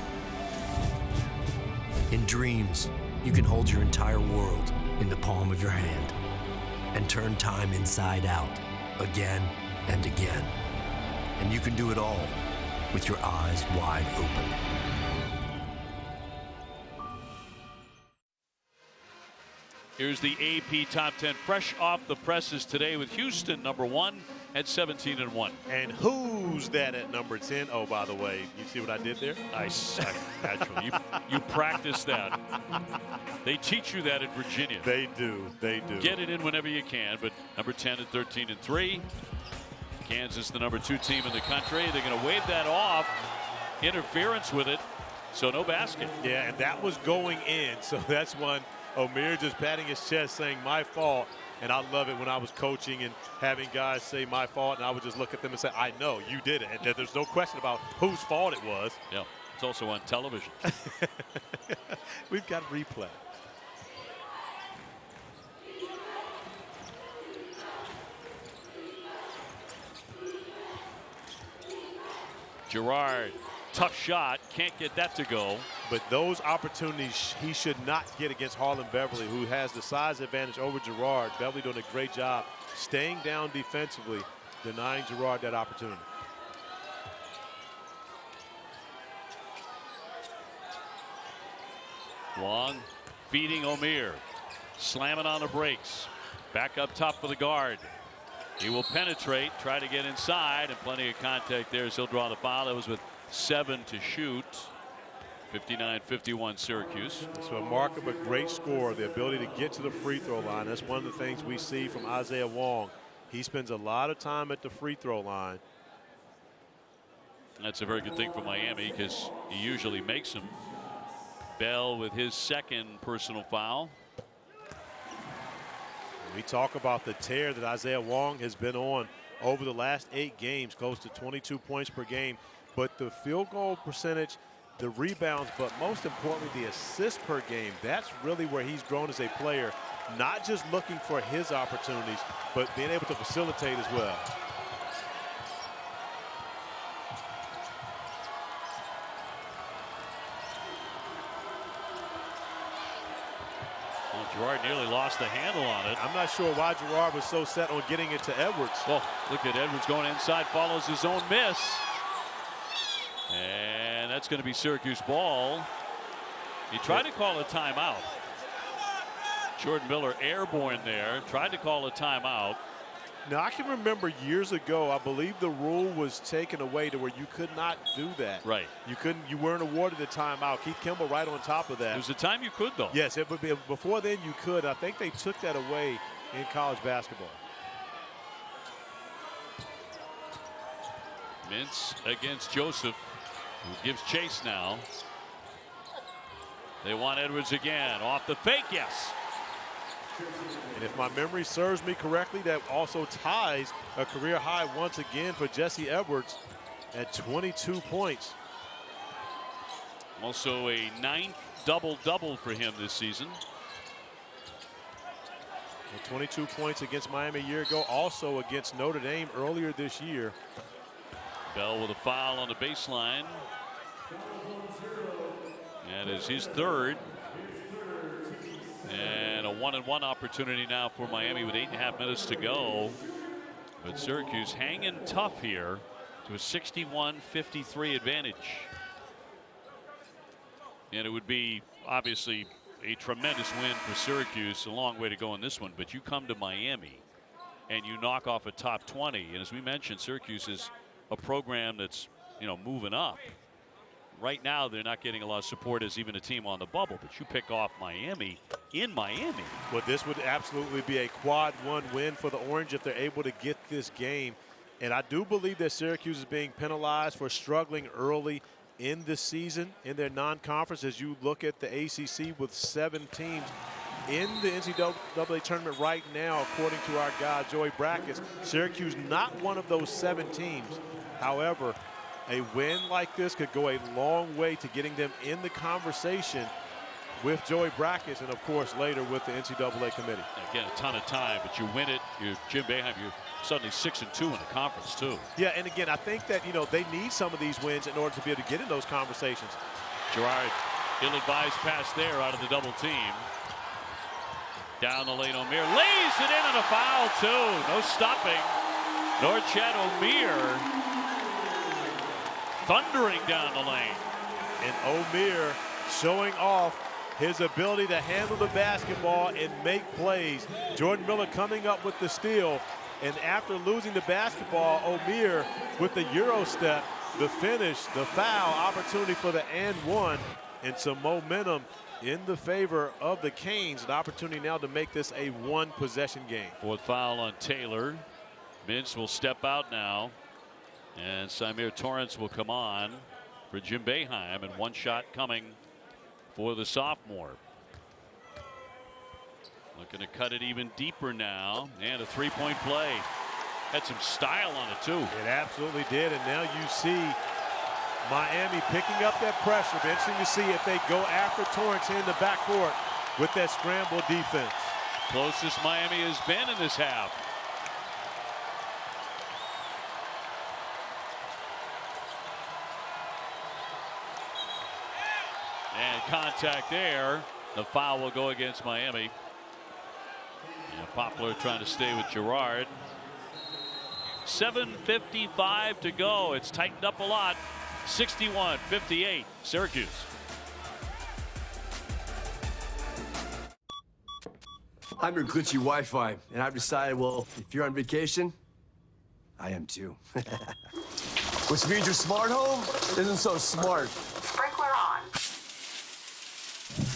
In dreams, you can hold your entire world in the palm of your hand and turn time inside out again and again. And you can do it all with your eyes wide open. Here's the AP Top 10 fresh off the presses today with Houston #1 at 17-1. And who's that at number 10? Oh, by the way, you see what I did there? Nice. Actually, you practice that. They teach you that at Virginia. They do. They do. Get it in whenever you can. But number 10 at 13-3. Kansas, the #2 team in the country. They're going to wave that off. Interference with it. So no basket. Yeah, and that was going in. So that's one Omier just patting his chest saying, my fault. And I love it when I was coaching and having guys say my fault, and I would just look at them and say, I know, you did it. And there's no question about whose fault it was. Yeah, it's also on television. We've got replay. Girard, tough shot, can't get that to go. But those opportunities he should not get against Harlond Beverly, who has the size advantage over Girard. Beverly doing a great job staying down defensively, denying Girard that opportunity. Wong feeding Omier, slamming on the brakes. Back up top for the guard. He will penetrate, try to get inside, and plenty of contact there as he'll draw the foul. That was with 7 to shoot. 59-51 Syracuse. It's a mark of a great score, the ability to get to the free throw line. That's one of the things we see from Isaiah Wong. He spends a lot of time at the free throw line. That's a very good thing for Miami because he usually makes them. Bell with his second personal foul. We talk about the tear that Isaiah Wong has been on over the last 8 games, close to 22 points per game. But the field goal percentage, the rebounds, but most importantly, the assists per game, that's really where he's grown as a player, not just looking for his opportunities, but being able to facilitate as well. Well, Girard nearly lost the handle on it. I'm not sure why Girard was so set on getting it to Edwards. Well, look at Edwards going inside, follows his own miss. And that's going to be Syracuse ball. He tried to call a timeout. Jordan Miller airborne there, tried to call a timeout. Now, I can remember years ago, I believe the rule was taken away to where you could not do that. Right. You weren't awarded a timeout. Keith Kimball right on top of that. There was a time you could, though. Yes, it would be. Before then you could. I think they took that away in college basketball. Mintz against Joseph, who gives chase now. They want Edwards again. Off the fake, yes. And if my memory serves me correctly, that also ties a career high once again for Jesse Edwards at 22 points. Also a 9th double-double for him this season. 22 points against Miami a year ago, also against Notre Dame earlier this year. Bell with a foul on the baseline. That is his 3rd. And a 1-and-1 opportunity now for Miami with 8.5 minutes to go. But Syracuse hanging tough here to a 61-53 advantage. And it would be obviously a tremendous win for Syracuse. A long way to go in this one. But you come to Miami and you knock off a top 20. And as we mentioned, Syracuse is a program that's, moving up. Right now, they're not getting a lot of support as even a team on the bubble. But you pick off Miami in Miami. Well, this would absolutely be a quad 1 win for the Orange if they're able to get this game. And I do believe that Syracuse is being penalized for struggling early in the season in their non-conference. As you look at the ACC with 7 teams in the NCAA tournament right now, according to our guy, Joey Brackets, Syracuse not one of those 7 teams. However, a win like this could go a long way to getting them in the conversation with Joey Brackets and, of course, later with the NCAA committee. Again, a ton of time, but you win it. You're Jim Boeheim, you're suddenly 6-2 in the conference, too. Yeah, and again, I think that, they need some of these wins in order to be able to get in those conversations. Girard, ill-advised pass there out of the double team. Down the lane, Omier lays it in and a foul, too. No stopping. Norchad Omier thundering down the lane. And Omier showing off his ability to handle the basketball and make plays. Jordan Miller coming up with the steal. And after losing the basketball, Omier with the Euro step, the finish, the foul, opportunity for the and one, and some momentum in the favor of the Canes. An opportunity now to make this a 1-possession game. 4th foul on Taylor. Mintz will step out now. And Symir Torrance will come on for Jim Boeheim, and 1 shot coming for the sophomore. Looking to cut it even deeper now. And a three-point play. Had some style on it, too. It absolutely did. And now you see Miami picking up that pressure. It'll be interesting to see if they go after Torrance in the backcourt with that scramble defense. Closest Miami has been in this half. And contact there. The foul will go against Miami. And Poplar trying to stay with Girard. 7:55 to go. It's tightened up a lot. 61-58 Syracuse. I'm your glitchy Wi-Fi, and I've decided, well, if you're on vacation, I am too. Which means your smart home isn't so smart. Sprinkler on.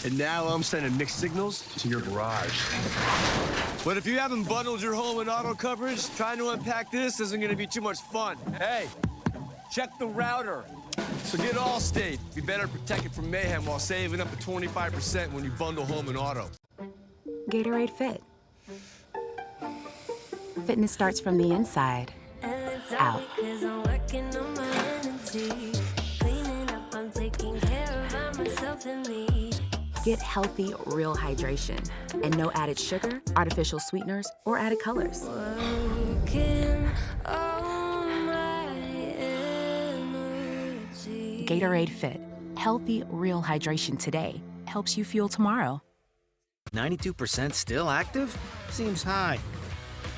And now I'm sending mixed signals to your garage. But if you haven't bundled your home in auto coverage, trying to unpack this isn't going to be too much fun. Hey, check the router. So get Allstate. Be better protected from mayhem while saving up to 25% when you bundle home and auto. Gatorade Fit. Fitness starts from the inside out. Get healthy, real hydration and no added sugar, artificial sweeteners, or added colors. Gatorade Fit. Healthy, real hydration today helps you fuel tomorrow. 92% still active? Seems high.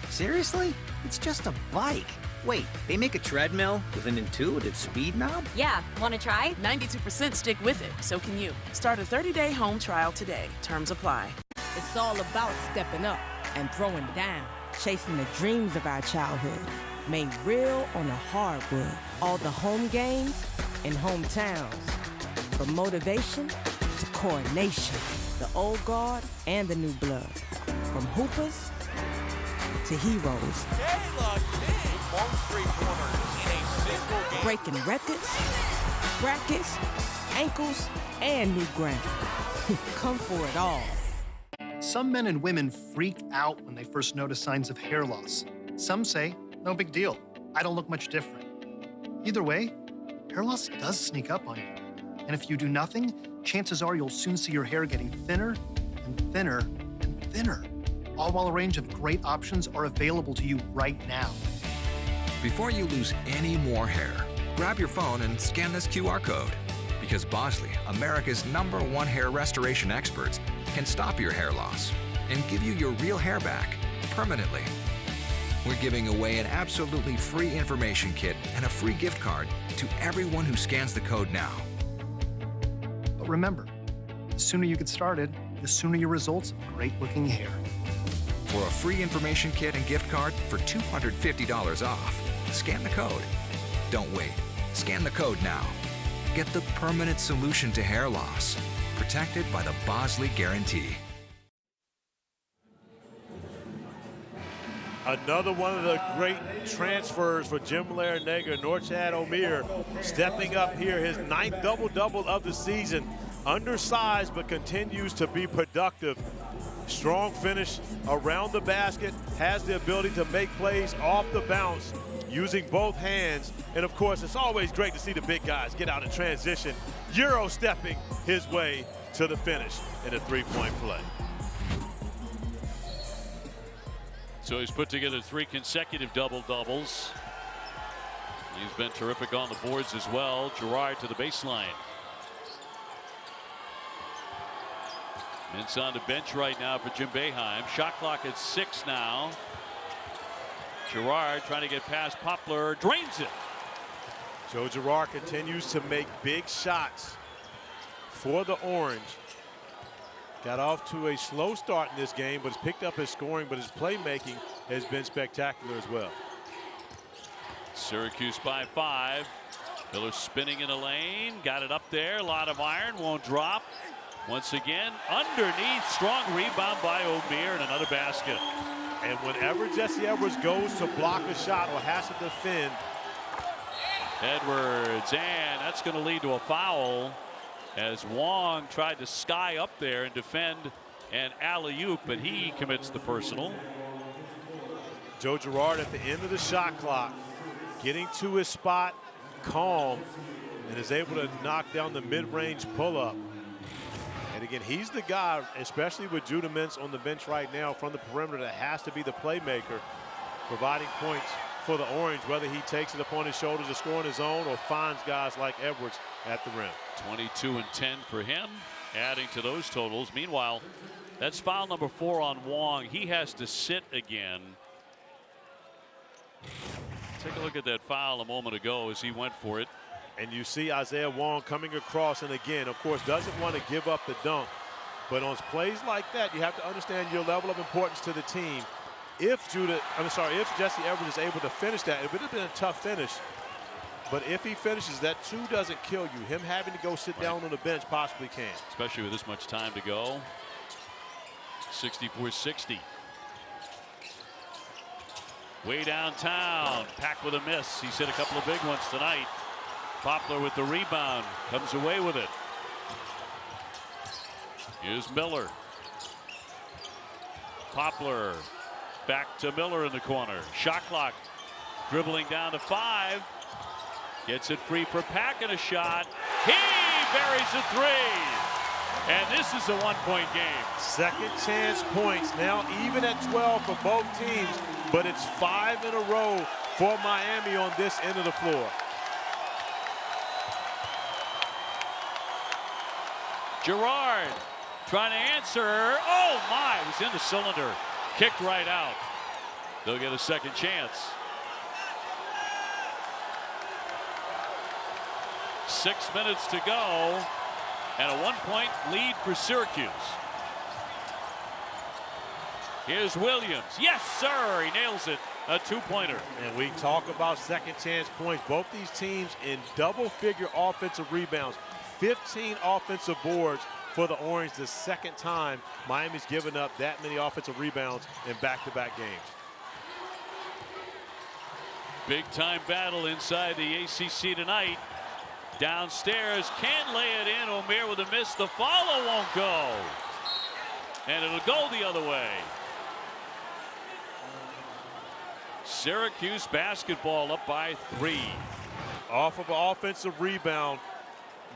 Seriously? It's just a bike. Wait, they make a treadmill with an intuitive speed knob? Yeah, want to try? 92% stick with it, so can you. Start a 30-day home trial today. Terms apply. It's all about stepping up and throwing down, chasing the dreams of our childhood, made real on the hardwood. All the home games and hometowns, from motivation to coronation, the old guard and the new blood, from hoopers to heroes. Breaking records, brackets, ankles, and new ground. Come for it all. Some men and women freak out when they first notice signs of hair loss. Some say, no big deal. I don't look much different. Either way, hair loss does sneak up on you. And if you do nothing, chances are you'll soon see your hair getting thinner and thinner and thinner. All while a range of great options are available to you right now. Before you lose any more hair, grab your phone and scan this QR code. Because Bosley, America's #1 hair restoration experts, can stop your hair loss and give you your real hair back permanently. We're giving away an absolutely free information kit and a free gift card to everyone who scans the code now. But remember, the sooner you get started, the sooner your results of great-looking hair. For a free information kit and gift card for $250 off, scan the code. Don't wait. Scan the code now. Get the permanent solution to hair loss. Protected by the Bosley Guarantee. Another one of the great transfers for Jim Larenega, Norchad Omier, stepping up here, his 9th double-double of the season. Undersized, but continues to be productive. Strong finish around the basket, has the ability to make plays off the bounce using both hands. And of course, it's always great to see the big guys get out in transition. Euro stepping his way to the finish in a three-point play. So he's put together 3 consecutive double-doubles. He's been terrific on the boards as well. Girard to the baseline. Mintz on the bench right now for Jim Boeheim. Shot clock at 6 now. Girard trying to get past Poplar, drains it. Joe Girard continues to make big shots for the Orange. Got off to a slow start in this game, but has picked up his scoring, but his playmaking has been spectacular as well. Syracuse by 5. Miller spinning in the lane, got it up there, a lot of iron, won't drop. Once again, underneath, strong rebound by Omier and another basket. And whenever Jesse Edwards goes to block a shot or has to defend. Edwards, and that's going to lead to a foul as Wong tried to sky up there and defend and alley-oop, but he commits the personal. Joe Girard at the end of the shot clock, getting to his spot, calm, and is able to knock down the mid-range pull-up. And again, he's the guy, especially with Judah Mintz on the bench right now from the perimeter, that has to be the playmaker, providing points for the Orange, whether he takes it upon his shoulders to score on his own or finds guys like Edwards at the rim. 22 and 10 for him, adding to those totals. Meanwhile, that's foul number 4 on Wong. He has to sit again. Take a look at that foul a moment ago as he went for it. And you see Isaiah Wong coming across, and again, of course, doesn't want to give up the dunk. But on plays like that, you have to understand your level of importance to the team. If Jesse Edwards is able to finish that, it would have been a tough finish. But if he finishes, that too doesn't kill you. Him having to go sit down on the bench possibly can. Especially with this much time to go. 64-60. Way downtown. Pack with a miss. He's hit a couple of big ones tonight. Poplar with the rebound. Comes away with it. Here's Miller. Poplar. Back to Miller in the corner. Shot clock. Dribbling down to 5. Gets it free for Pack and a shot. He buries a 3. And this is a one-point game. Second chance points now even at 12 for both teams, but it's 5 in a row for Miami on this end of the floor. Girard trying to answer. Oh my, it was in the cylinder. Kicked right out. They'll get a second chance. 6 minutes to go, and a 1-point lead for Syracuse. Here's Williams. Yes, sir. He nails it. A 2-pointer. And we talk about second chance points. Both these teams in double-figure offensive rebounds. 15 offensive boards for the Orange, the second time Miami's given up that many offensive rebounds in back-to-back games. Big-time battle inside the ACC tonight. Downstairs, can't lay it in. Omier with a miss. The follow won't go. And it'll go the other way. Syracuse basketball up by 3. Off of an offensive rebound,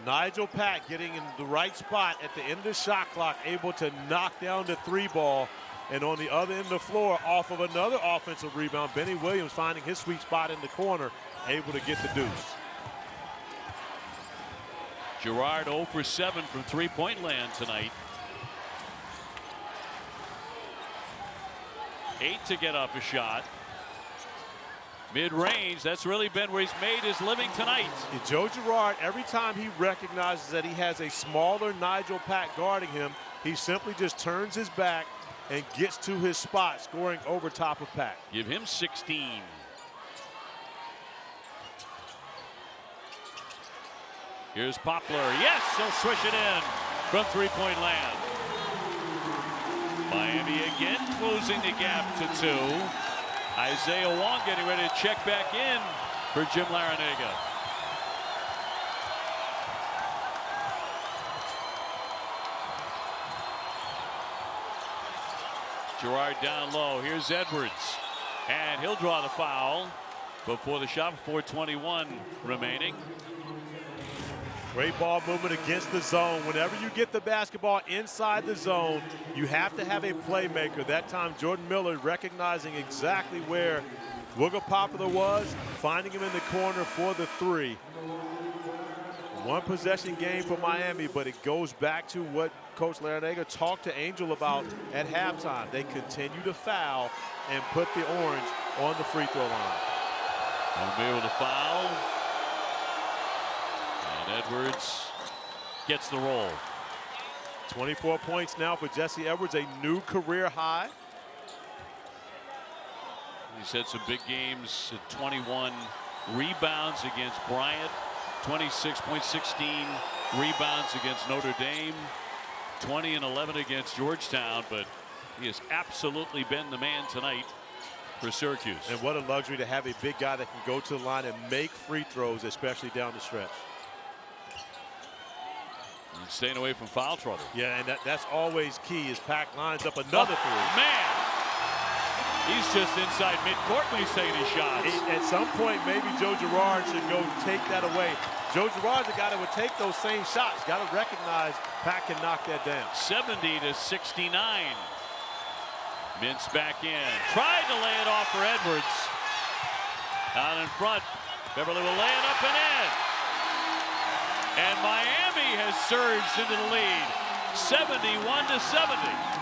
Nigel Pack getting in the right spot at the end of the shot clock, able to knock down the 3 ball. And on the other end of the floor, off of another offensive rebound, Benny Williams finding his sweet spot in the corner, able to get the deuce. Girard 0 for 7 from three-point land tonight. 8 to get off a shot. Mid-range, that's really been where he's made his living tonight. And Joe Girard, every time he recognizes that he has a smaller Nigel Pack guarding him, he simply just turns his back and gets to his spot, scoring over top of Pack. Give him 16. Here's Poplar. Yes, he'll swish it in from three-point land. Miami again closing the gap to 2. Isaiah Wong getting ready to check back in for Jim Larenega. Girard down low. Here's Edwards. And he'll draw the foul before the shot. 4:21 remaining. Great ball movement against the zone. Whenever you get the basketball inside the zone, you have to have a playmaker. That time, Jordan Miller recognizing exactly where Wooga Poplar was, finding him in the corner for the 3. One possession game for Miami, but it goes back to what Coach Larenega talked to Angel about at halftime. They continue to foul and put the Orange on the free throw line. Omier with a foul. And Edwards gets the roll. 24 points now for Jesse Edwards, a new career high. He's had some big games at 21 rebounds against Bryant, 26.16 rebounds against Notre Dame, 20 and 11 against Georgetown, but he has absolutely been the man tonight for Syracuse. And what a luxury to have a big guy that can go to the line and make free throws, especially down the stretch. And staying away from foul trouble. Yeah, and that's always key as Pack lines up another three. Man, he's just inside midcourt when he's taking his shots. At some point, maybe Joe Girard should go take that away. Joe Girard's the guy that would take those same shots. Got to recognize Pack can knock that down. 70-69. Mintz back in. Tried to lay it off for Edwards. Out in front. Beverly will lay it up and in. And Miami has surged into the lead. 71-70.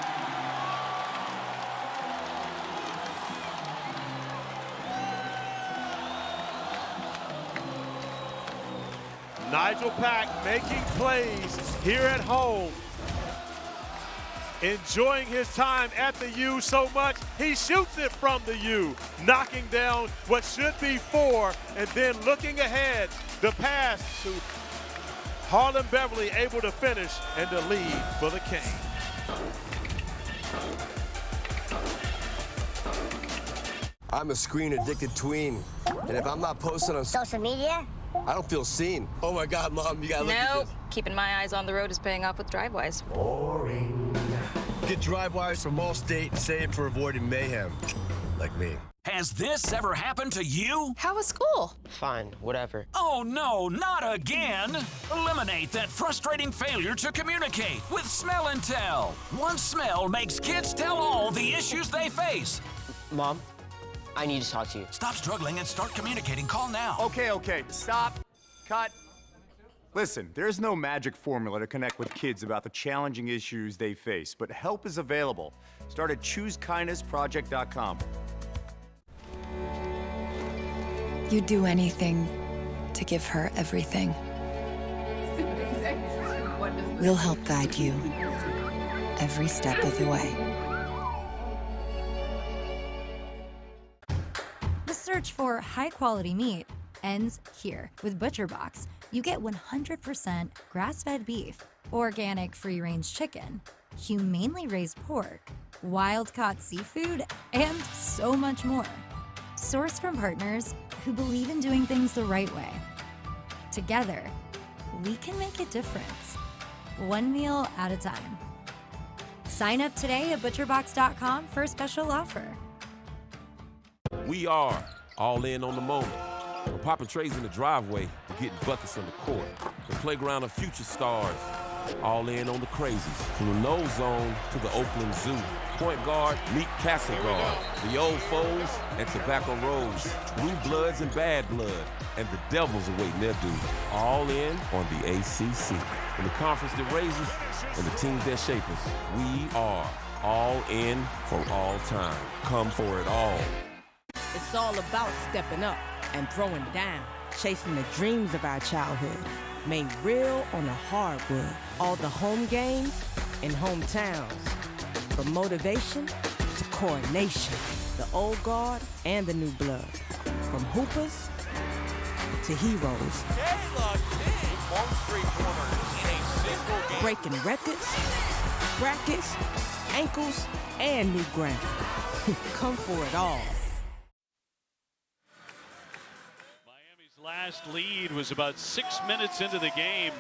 Nigel Pack making plays here at home. Enjoying his time at the U so much, he shoots it from the U, knocking down what should be 4, and then looking ahead, the pass to Harlond Beverly, able to finish and the lead for the Canes. I'm a screen-addicted tween, and if I'm not posting on social media, I don't feel seen. Oh my God, Mom, you gotta look at this. Keeping my eyes on the road is paying off with DriveWise. Boring. Get DriveWise from Allstate and save for avoiding mayhem, like me. Has this ever happened to you? How was school? fine, whatever. Oh no, not again! Eliminate that frustrating failure to communicate with Smell and Tell. One smell makes kids tell all the issues they face. Mom, I need to talk to you. Stop struggling and start communicating. Call now. Okay, stop. Cut. Listen, there's no magic formula to connect with kids about the challenging issues they face, but help is available. Start at ChooseKindnessProject.com. You'd do anything to give her everything. We'll help guide you every step of the way. The search for high-quality meat ends here. With ButcherBox, you get 100% grass-fed beef, organic free-range chicken, humanely raised pork, wild-caught seafood, and so much more. Sourced from partners who believe in doing things the right way. Together, we can make a difference, one meal at a time. Sign up today at butcherbox.com for a special offer. We are all in on the moment. We're popping trays in the driveway, we're getting buckets on the court. The playground of future stars. All in on the crazies. From the nose zone to the Oakland Zoo. Point guard, meet Castle Guard. The old foes and Tobacco Rose. Blue bloods and bad blood. And the Devils awaiting their due. All in on the ACC. In the conference that raises and the teams that shape us. We are all in for all time. Come for it all. It's all about stepping up and throwing down, chasing the dreams of our childhood, made real on the hardwood. All the home games and hometowns, from motivation to coronation, the old guard and the new blood, from hoopers to heroes. Breaking records, brackets, ankles, and new ground. Come for it all. Last lead was about 6 minutes into the game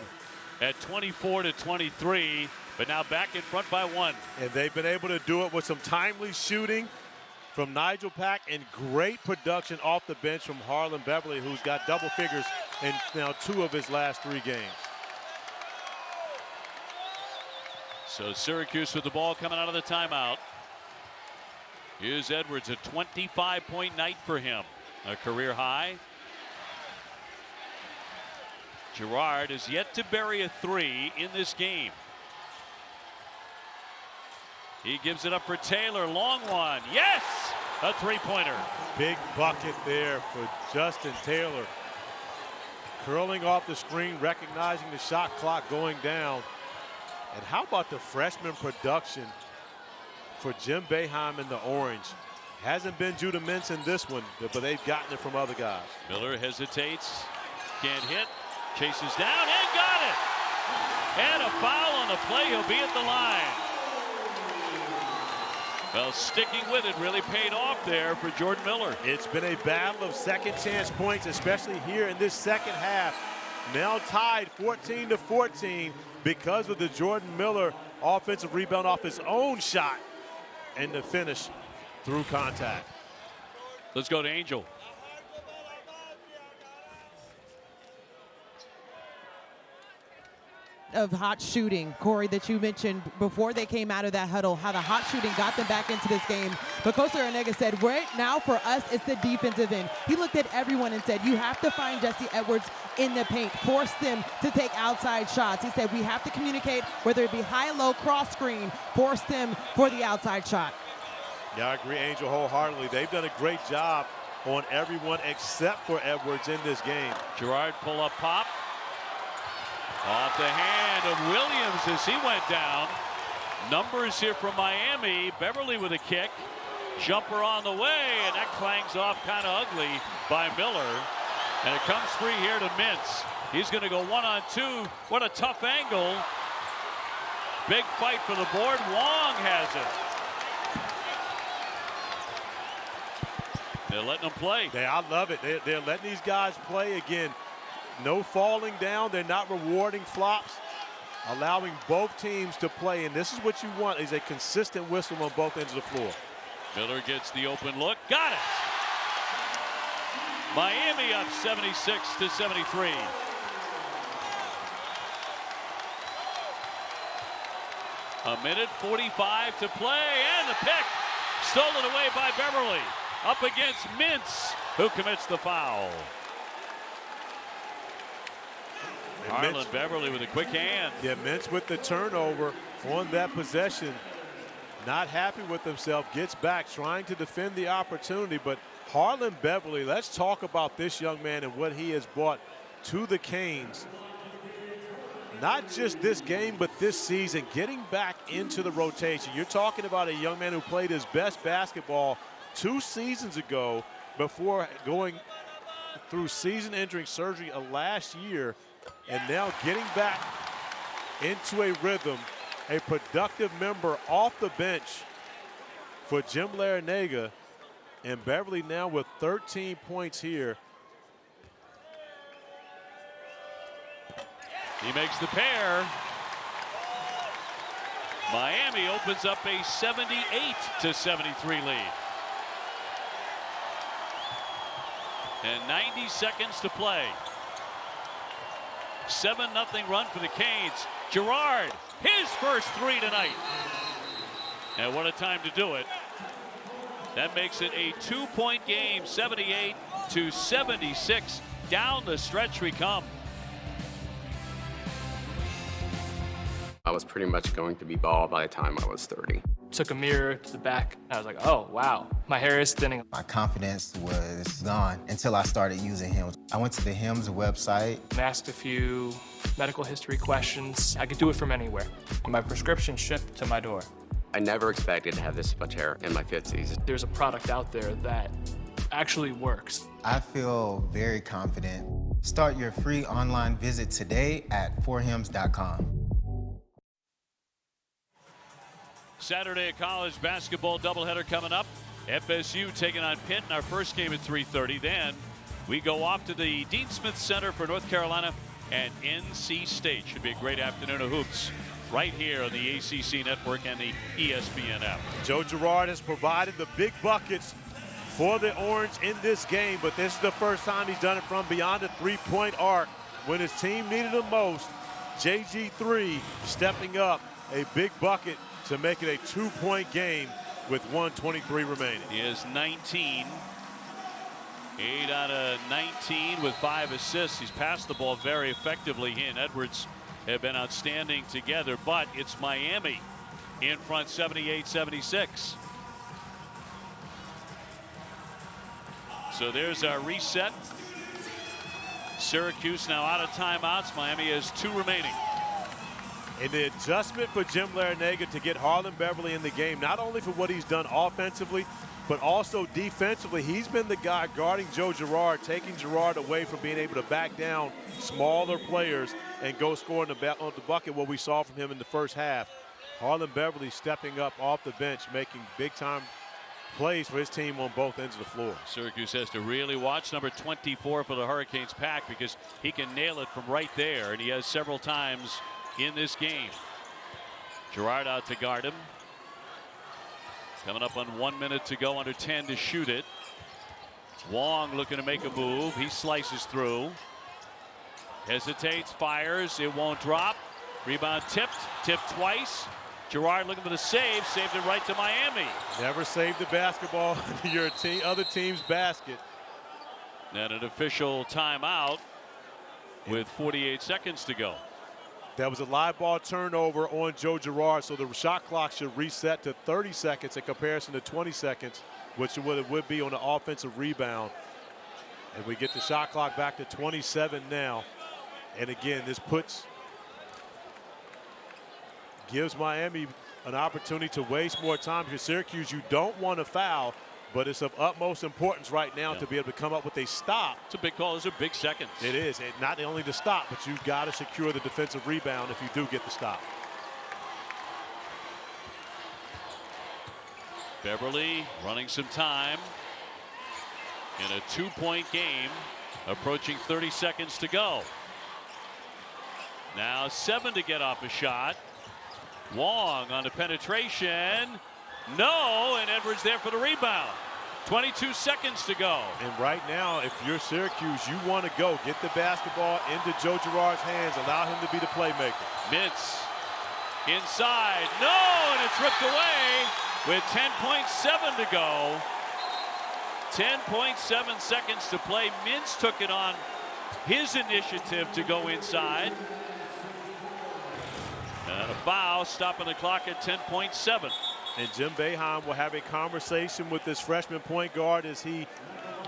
at 24-23, but now back in front by 1. And they've been able to do it with some timely shooting from Nigel Pack and great production off the bench from Harlond Beverly, who's got double figures in now 2 of his last 3 games. So Syracuse with the ball coming out of the timeout. Here's Edwards, a 25-point night for him, a career high. Girard is yet to bury a 3 in this game. He gives it up for Taylor. Long one. Yes! A 3-pointer. Big bucket there for Justin Taylor. Curling off the screen, recognizing the shot clock going down. And how about the freshman production for Jim Boeheim in the orange? Hasn't been Judah Mintz in this one, but they've gotten it from other guys. Miller hesitates. Can't hit. Chases down and got it. And a foul on the play. He'll be at the line. Well, sticking with it really paid off there for Jordan Miller. It's been a battle of second chance points, especially here in this second half. now tied 14-14 because of the Jordan Miller offensive rebound off his own shot and the finish through contact. Let's go to Angel. Of hot shooting, Corey, that you mentioned before they came out of that huddle, how the hot shooting got them back into this game. But Coach Larenega said, right now for us, it's the defensive end. He looked at everyone and said, you have to find Jesse Edwards in the paint, force them to take outside shots. He said, we have to communicate, whether it be high, low, cross screen, force them for the outside shot. Yeah, I agree, Angel, wholeheartedly. They've done a great job on everyone except for Edwards in this game. Girard pull-up pop. Off the hand of Williams as he went down. Numbers here from Miami. Beverly with a kick. Jumper on the way, and that clangs off kind of ugly by Miller. And it comes free here to Mintz. He's going to go 1-on-2. What a tough angle. Big fight for the board. Wong has it. They're letting them play. I love it. They're letting these guys play again. No falling down. They're not rewarding flops, allowing both teams to play. And this is what you want, is a consistent whistle on both ends of the floor. Miller gets the open look. Got it. Miami up 76-73. A minute 45 to play, and the pick stolen away by Beverly. Up against Mintz, who commits the foul. Harlond Beverly with a quick hand. Yeah, Mintz with the turnover on that possession. Not happy with himself, gets back, trying to defend the opportunity. But Harlond Beverly, let's talk about this young man and what he has brought to the Canes. Not just this game, but this season, getting back into the rotation. You're talking about a young man who played his best basketball 2 seasons ago before going through season-ending surgery last year. And now getting back into a rhythm, a productive member off the bench for Jim Larenega. And Beverly now with 13 points here. He makes the pair. Miami opens up a 78-73 lead. And 90 seconds to play. 7-0 run for the Canes. Girard, his first 3 tonight. And what a time to do it. That makes it a 2-point game, 78-76. Down the stretch we come. I was pretty much going to be bald by the time I was 30. Took a mirror to the back, and I was like, oh, wow, my hair is thinning. My confidence was gone until I started using Hims. I went to the Hims website. And asked a few medical history questions. I could do it from anywhere. My prescription shipped to my door. I never expected to have this much hair in my 50s. There's a product out there that actually works. I feel very confident. Start your free online visit today at forhims.com. Saturday college basketball doubleheader coming up. FSU taking on Pitt in our first game at 3:30. Then we go off to the Dean Smith Center for North Carolina and NC State. Should be a great afternoon of hoops right here on the ACC network and the ESPN app. Joe Girard has provided the big buckets for the Orange in this game, but this is the first time he's done it from beyond the three-point arc when his team needed him most. JG3 stepping up, a big bucket to make it a 2-point game with 1:23 remaining. He has 19. 8 out of 19 with 5 assists. He's passed the ball very effectively. He and Edwards have been outstanding together, but it's Miami in front 78-76. So there's our reset. Syracuse now out of timeouts. Miami has 2 remaining. And the adjustment for Jim Larenega to get Harlond Beverly in the game, not only for what he's done offensively, but also defensively. He's been the guy guarding Joe Girard, taking Girard away from being able to back down smaller players and go score on the bucket, what we saw from him in the first half. Harlond Beverly stepping up off the bench, making big-time plays for his team on both ends of the floor. Syracuse has to really watch number 24 for the Hurricanes pack, because he can nail it from right there, and he has several times in this game. Girard out to guard him. Coming up on 1 minute to go, under 10 to shoot it. Wong looking to make a move. He slices through. Hesitates, fires. It won't drop. Rebound tipped twice. Girard looking for the save. Saved it right to Miami. Never save the basketball in your other team's basket. And an official timeout with 48 seconds to go. That was a live ball turnover on Joe Girard, so the shot clock should reset to 30 seconds in comparison to 20 seconds, which it would be on the offensive rebound. And we get the shot clock back to 27 now. And again, this gives Miami an opportunity to waste more time, because Syracuse, you don't want to foul, but it's of utmost importance right now to be able to come up with a stop. It's a big call. Those are big seconds. It is. And not only the stop, but you've got to secure the defensive rebound if you do get the stop. Beverly running some time in a 2-point game, approaching 30 seconds to go. Now 7 to get off a shot. Wong on the penetration. No, and Edwards there for the rebound. 22 seconds to go. And right now, if you're Syracuse, you want to go get the basketball into Joe Girard's hands, allow him to be the playmaker. Mintz inside. No, and it's ripped away with 10.7 to go. 10.7 seconds to play. Mintz took it on his initiative to go inside. And a foul, stopping the clock at 10.7. And Jim Boeheim will have a conversation with this freshman point guard as he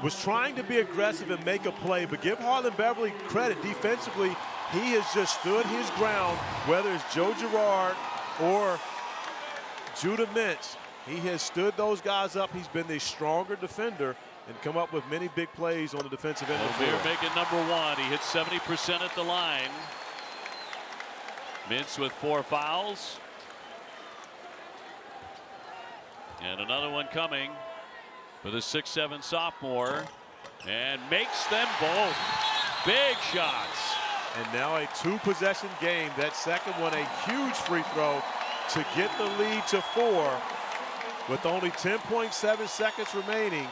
was trying to be aggressive and make a play. But give Harlond Beverly credit. Defensively, he has just stood his ground, whether it's Joe Girard or Judah Mintz. He has stood those guys up. He's been the stronger defender and come up with many big plays on the defensive end of the Omier floor. making number 1. He hit 70% at the line. Mintz with 4 fouls. And another one coming for the 6'7" sophomore, and makes them both. Big shots. And now a 2-possession game. That second one, a huge free throw to get the lead to 4 with only 10.7 seconds remaining.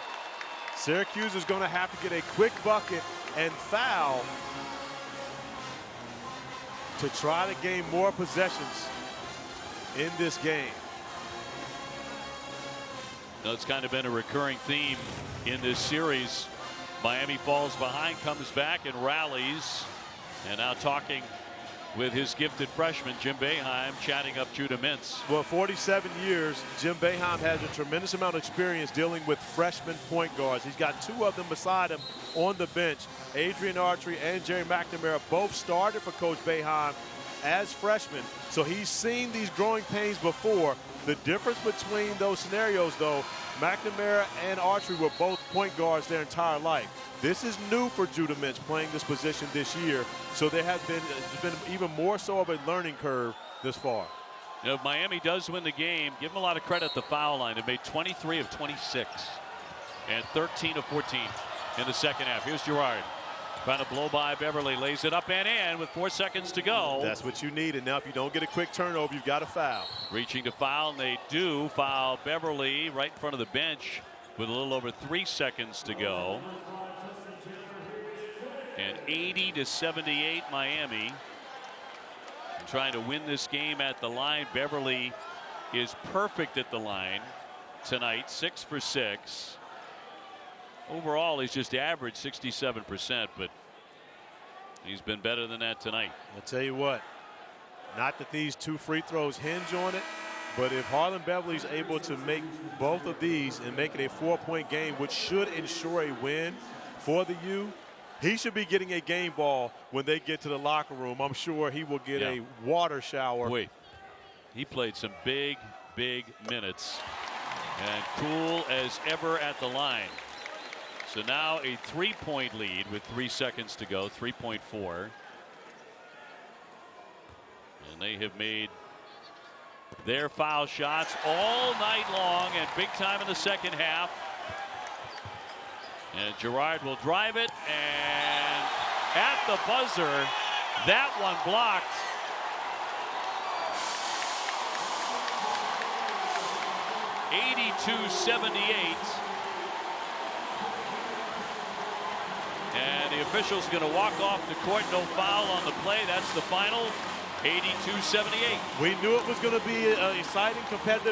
Syracuse is going to have to get a quick bucket and foul to try to gain more possessions in this game. No, it's kind of been a recurring theme in this series. Miami falls behind, comes back, and rallies. And now talking with his gifted freshman, Jim Boeheim, chatting up Judah Mintz. Well, 47 years, Jim Boeheim has a tremendous amount of experience dealing with freshman point guards. He's got 2 of them beside him on the bench. Adrian Autry and Jerry McNamara both started for Coach Boeheim as freshmen, so he's seen these growing pains before. The difference between those scenarios, though, McNamara and Autry were both point guards their entire life. This is new for Judah Mintz playing this position this year, so there has been even more so of a learning curve this far. You know, if Miami does win the game, give them a lot of credit at the foul line. They made 23 of 26 and 13 of 14 in the second half. Here's Girard. Trying to blow by Beverly, lays it up and in with 4 seconds to go. That's what you need. And now if you don't get a quick turnover, you've got to foul. Reaching to foul, and they do foul Beverly right in front of the bench with a little over 3 seconds to go. And 80-78 Miami. Trying to win this game at the line. Beverly is perfect at the line tonight, 6 for 6. Overall, he's just averaged 67%, but he's been better than that tonight. I'll tell you what, not that these 2 free throws hinge on it, but if Harlond Beverly's able to make both of these and make it a 4-point game, which should ensure a win for the U, he should be getting a game ball when they get to the locker room. I'm sure he will get a water shower. Wait, he played some big minutes and cool as ever at the line. So now a 3-point lead with 3 seconds to go, 3.4. And they have made their foul shots all night long and big time in the second half. And Girard will drive it, and at the buzzer, that one blocked. (82-78). And the official's going to walk off the court. No foul on the play. That's the final. 82-78. We knew it was going to be an exciting, competitive